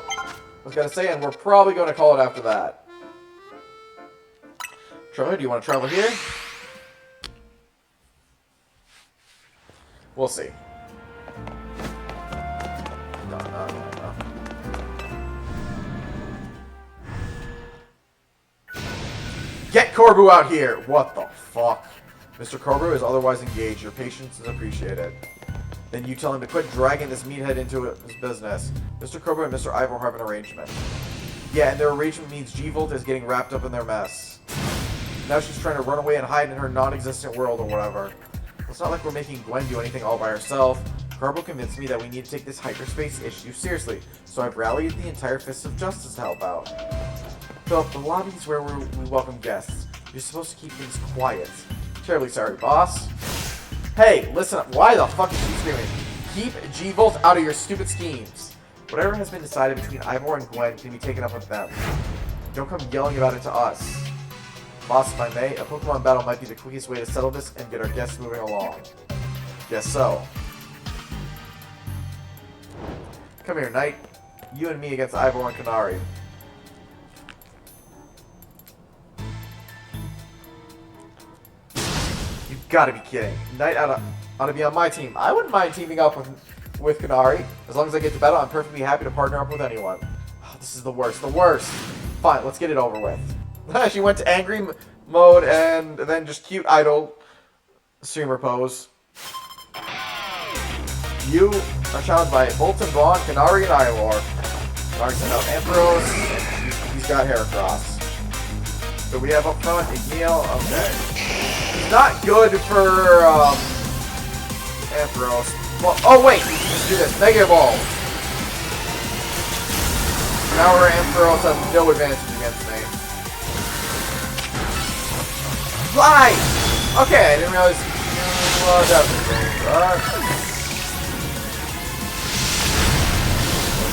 was going to say, and we're probably going to call it after that. Trevor, do you want to travel here? We'll see. No. Get Corbu out here! What the fuck? Mr. Corbu is otherwise engaged. Your patience is appreciated. Then you tell him to quit dragging this meathead into his business. Mr. Corbu and Mr. Ivor have an arrangement. Yeah, and their arrangement means G-Volt is getting wrapped up in their mess. Now she's trying to run away and hide in her non-existent world or whatever. Well, it's not like we're making Gwen do anything all by herself. Carbo convinced me that we need to take this hyperspace issue seriously, so I've rallied the entire Fist of Justice to help out. Philip, the lobby's where we welcome guests. You're supposed to keep things quiet. Terribly sorry, boss. Hey, listen up. Why the fuck is she screaming? Keep G-Volt out of your stupid schemes. Whatever has been decided between Ivor and Gwen can be taken up with them. Don't come yelling about it to us. Boss, if I may, a Pokemon battle might be the quickest way to settle this and get our guests moving along. Guess so. Come here, Knight. You and me against Ivor and Kanari. You've got to be kidding. Knight ought to be on my team. I wouldn't mind teaming up with Kanari. As long as I get to battle, I'm perfectly happy to partner up with anyone. Oh, this is the worst. The worst. Fine, let's get it over with. She went to angry mode and then just cute idle streamer pose. You are challenged by Bolton, Vaughn, Kanari, and Ivor. Kanari sent out Ampharos. He's got Heracross. So we have up front Igneel. Okay. He's not good for Ampharos. Well, oh wait, let's do this. Mega Evolve. Now our Ampharos has no advantage against me. Fly! Okay, I didn't realize. Well, that was great.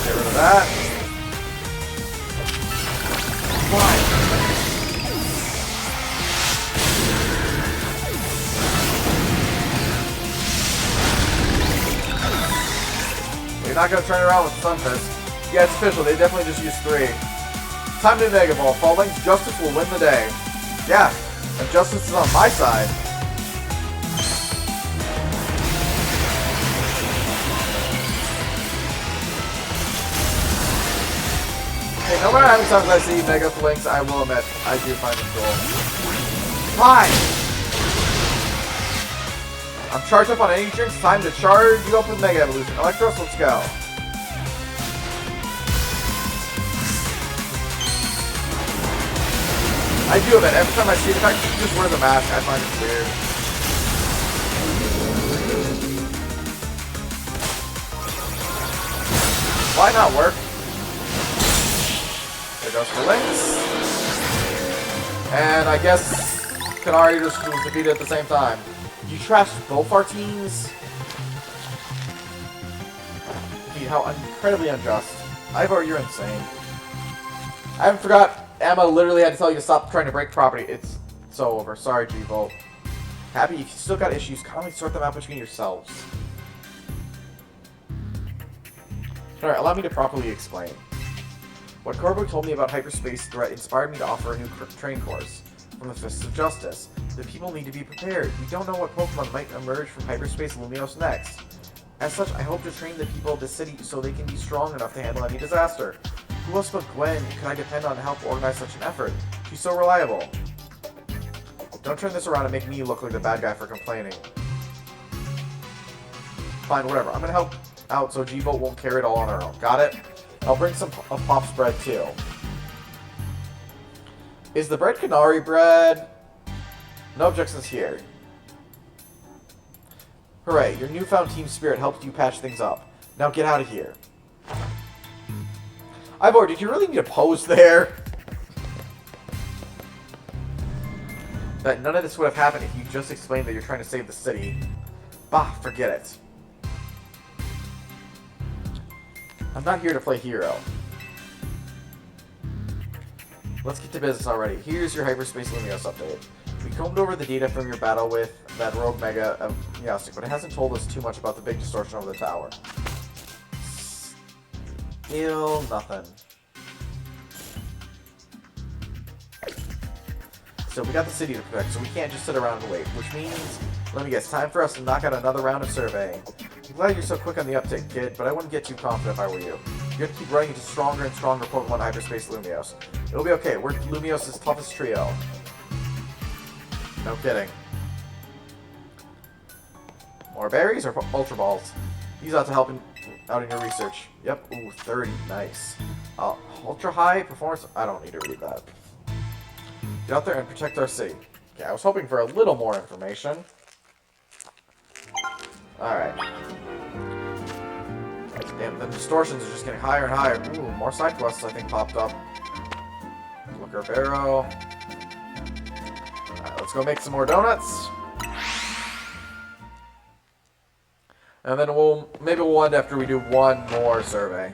Get rid of that. Fly! You're not gonna turn around with Sunfist. Yeah, it's official. They definitely just used 3. Time to Mega Ball. Falling Justice will win the day. Yeah. And Justice is on my side. Hey, no matter how many times I see Mega Flinks, I will admit, I do find them cool. Fine! I'm charged up on energy drinks. Time to charge you up with Mega Evolution. Electros, let's go. I do admit, every time I see the fact that you just wear the mask, I find it weird. Why not work? There goes for Lynx. And I guess Kanari just was defeated at the same time. You trashed both our teams? Indeed, how incredibly unjust. Ivor, you're insane. I haven't forgot. Emma literally had to tell you to stop trying to break property. It's so over. Sorry, G-Volt. Happy, if you still got issues, kindly sort them out between yourselves. Alright, allow me to properly explain. What Corbo told me about Hyperspace threat inspired me to offer a new training course from the Fists of Justice. The people need to be prepared. We don't know what Pokemon might emerge from Hyperspace Lumiose next. As such, I hope to train the people of the city so they can be strong enough to handle any disaster. Who else but Gwen can I depend on to help organize such an effort? She's so reliable. Don't turn this around and make me look like the bad guy for complaining. Fine, whatever. I'm gonna help out so G-Volt won't carry it all on her own. Got it? I'll bring some of Pop's bread too. Is the bread Kanari bread? No objections here. Hooray, your newfound team spirit helped you patch things up. Now get out of here. Ivor, did you really need a pose there? That none of this would have happened if you just explained that you're trying to save the city. Bah, forget it. I'm not here to play hero. Let's get to business already. Here's your Hyperspace Lumiose update. We combed over the data from your battle with that rogue Mega Meowstic, but it hasn't told us too much about the big distortion over the tower. Still nothing. So we got the city to protect, so we can't just sit around and wait, which means, let me guess, time for us to knock out another round of surveying. I'm glad you're so quick on the uptake, kid, but I wouldn't get too confident if I were you. You have to keep running into stronger and stronger Pokemon Hyperspace Lumiose. It'll be okay, we're Lumiose's toughest trio. No kidding. More berries or Ultra Balls? These ought to help out in your research. Yep, ooh, 30, nice. Ultra high performance? I don't need to read that. Get out there and protect our city. Okay, I was hoping for a little more information. Alright. Damn, the distortions are just getting higher and higher. Ooh, more side quests I think popped up. Looker Barrow. Alright, let's go make some more donuts. And then maybe we'll end after we do one more survey.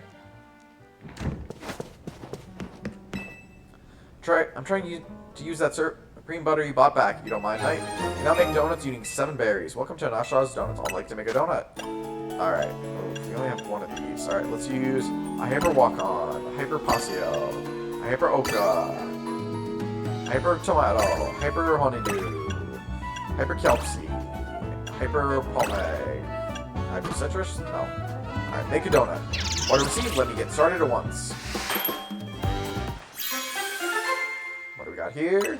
I'm trying to use that cream butter you bought back, if you don't mind. You can now make donuts using 7 berries. Welcome to Knightshow's Donuts. I'd like to make a donut. Alright. We only have one of these. Alright, let's use a Hyper Walk-On, a Hyper Pasio, a Hyper Oka, Hyper Tomato, Hyper Honeydew, Hyper Kelpsie, Hyper Pomade, Hyper Citrus? No. Alright, make a donut. Order received. Let me get started at once. What do we got here?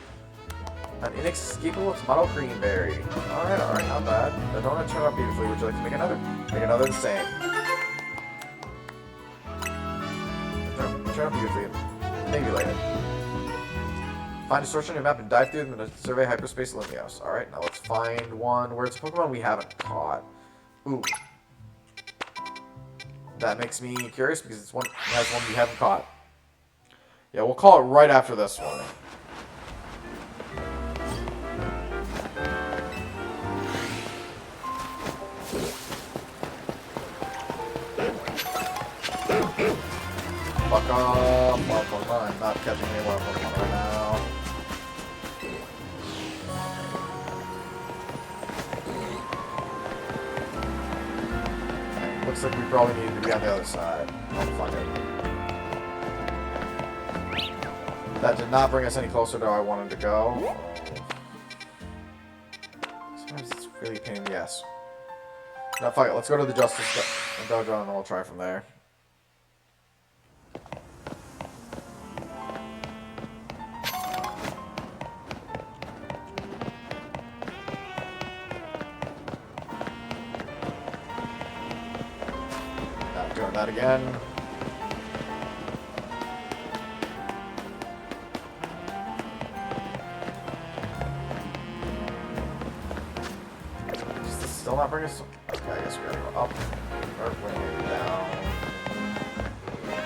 An inescapable tomato cream berry. Alright, not bad. The donut turned out beautifully. Would you like to make another? Make another the same. Turned out beautifully. Maybe later. Find a source on your map and dive through them to survey Hyperspace Lumios. Alright, now let's find one where it's a Pokemon we haven't caught. Ooh. That makes me curious because it has one we haven't caught. Yeah, we'll call it right after this one. Fuck off, Pokemon. I'm not catching any more Pokemon right now. Looks like we probably need to be on the other side. Oh, fuck it. That did not bring us any closer to where I wanted to go. Sometimes it's really a pain in the ass. No, fuck it. Let's go to the Justice Dojo and we'll try from there. Doing that again. Does this still not bring us? Okay, I guess we gotta go up. Or maybe down.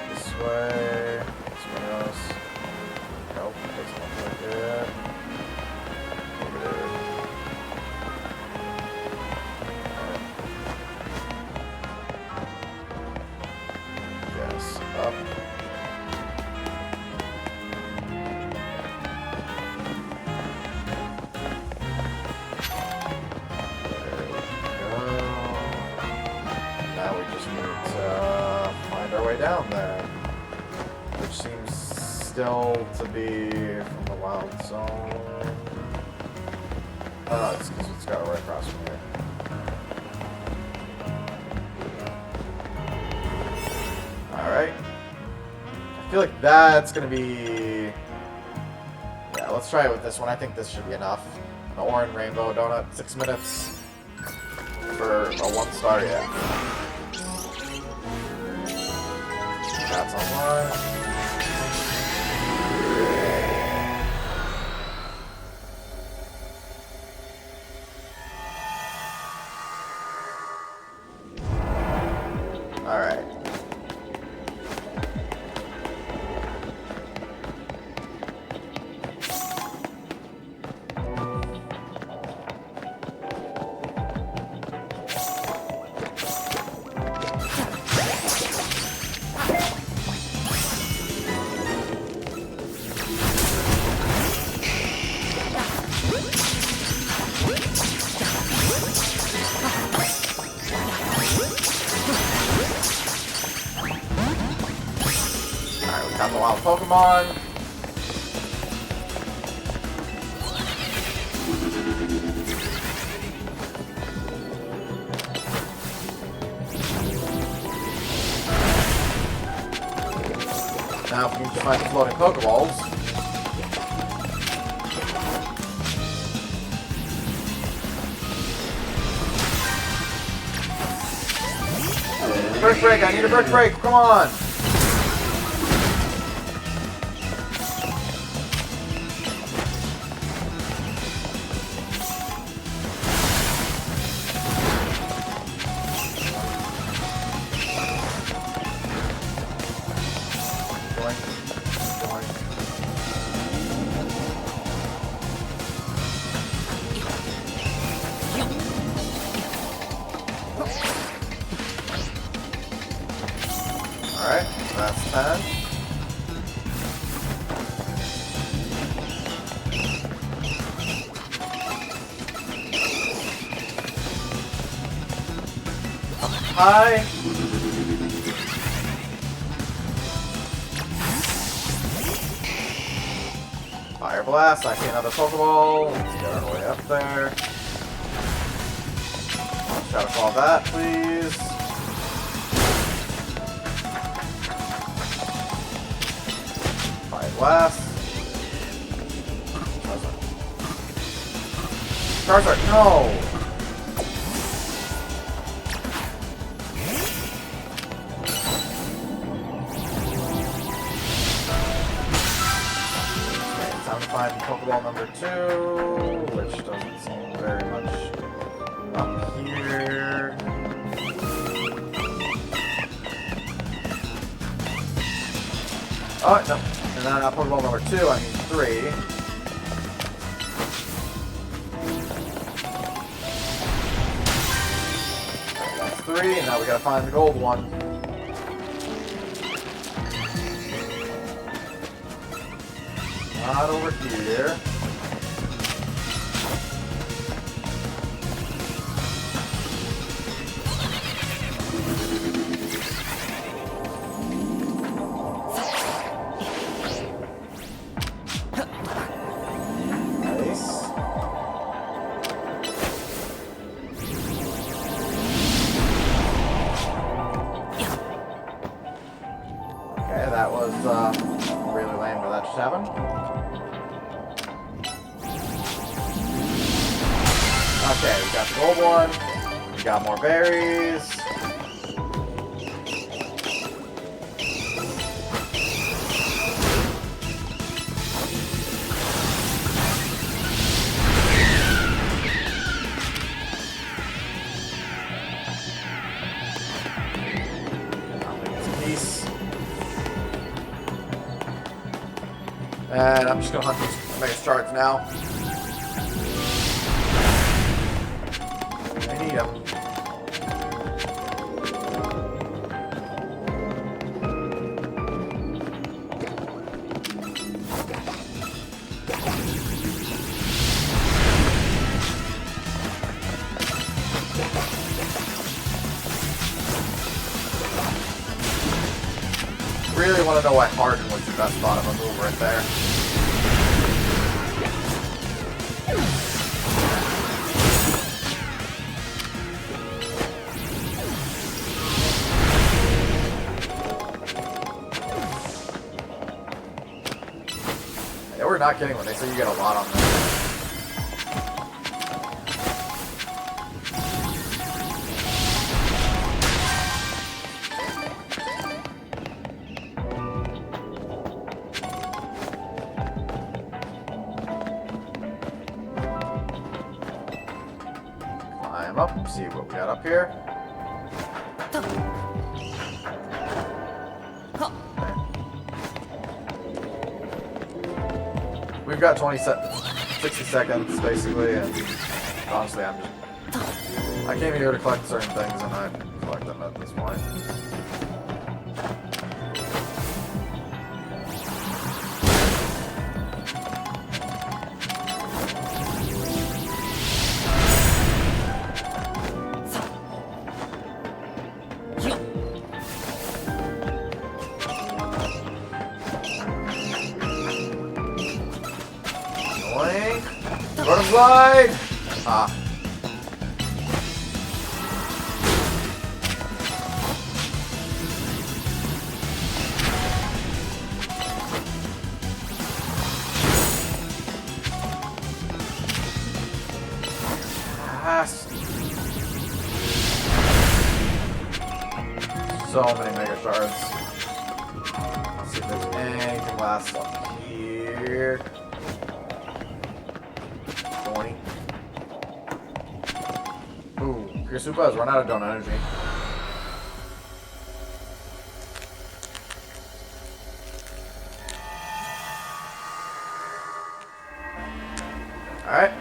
This way. This way goes. Nope, doesn't look like it. Yes, up. Down there, which seems still to be from the wild zone. Oh, it's because it's got it right across from here. Alright. I feel like that's gonna be... Yeah, let's try it with this one. I think this should be enough. An orange rainbow donut, 6 minutes for a 1-star, yeah. That's online. All right. Got the wild Pokemon. Now if we can find the floating Pokeballs. Brick break, I need a brick break, come on! Alright, that's 10. Hi. Fire Blast, I see another Pokeball. Let's get our way up there. Try to follow that, please. Fire Blast. Charizard, no! Time to find Pokeball number 2, which doesn't seem very much up here. Oh, no. And then Pokeball number 2, I need 3. That's 3, and now we gotta find the gold one. Not over here. Nice. Okay, that was really lame, but that just happened. Okay, we got the gold one. We got more berries. Piece. And I'm just gonna hunt these Mega Shards now. I need them. Really want to know why Harden was the best spot of a move right there. Yeah, we're not kidding when they say you get a lot on this. Climb up, see what we got up here. We've got 60 seconds basically, and honestly, I came here to collect certain things, and I collect them at this point. Slide! Ah. So many Mega Shards. Let's see if there's anything last up here. 20. Ooh, Kirisupa has run out of Don't Energy. Alright,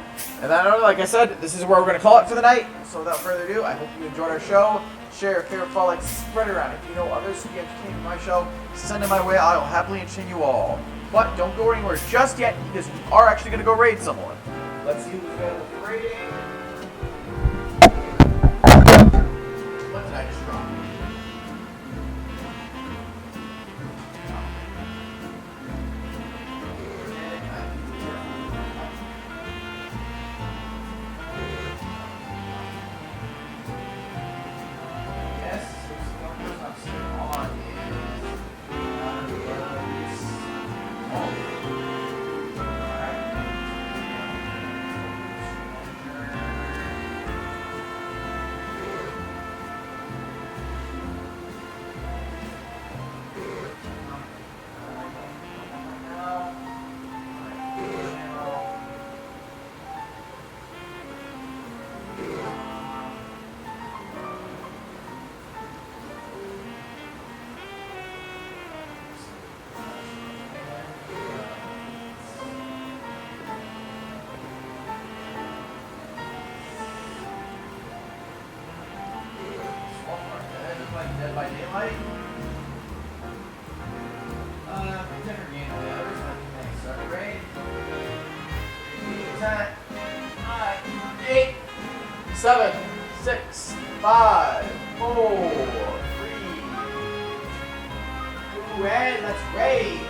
and then like I said, this is where we're going to call it for the night. So without further ado, I hope you enjoyed our show. share, favorite follow, like, spread it around. If you know others who be entertained with my show, send it my way. I will happily entertain you all. But don't go anywhere just yet, because we are actually going to go raid someone. Let's see who's available for raiding. What did I just draw? Yes, so one person I'm seeing on is Dead by Daylight. Different game than the others. Thanks. Start the raid. 10, 9, 8, 7, 6, 5, 4, 3, 2, and let's raid.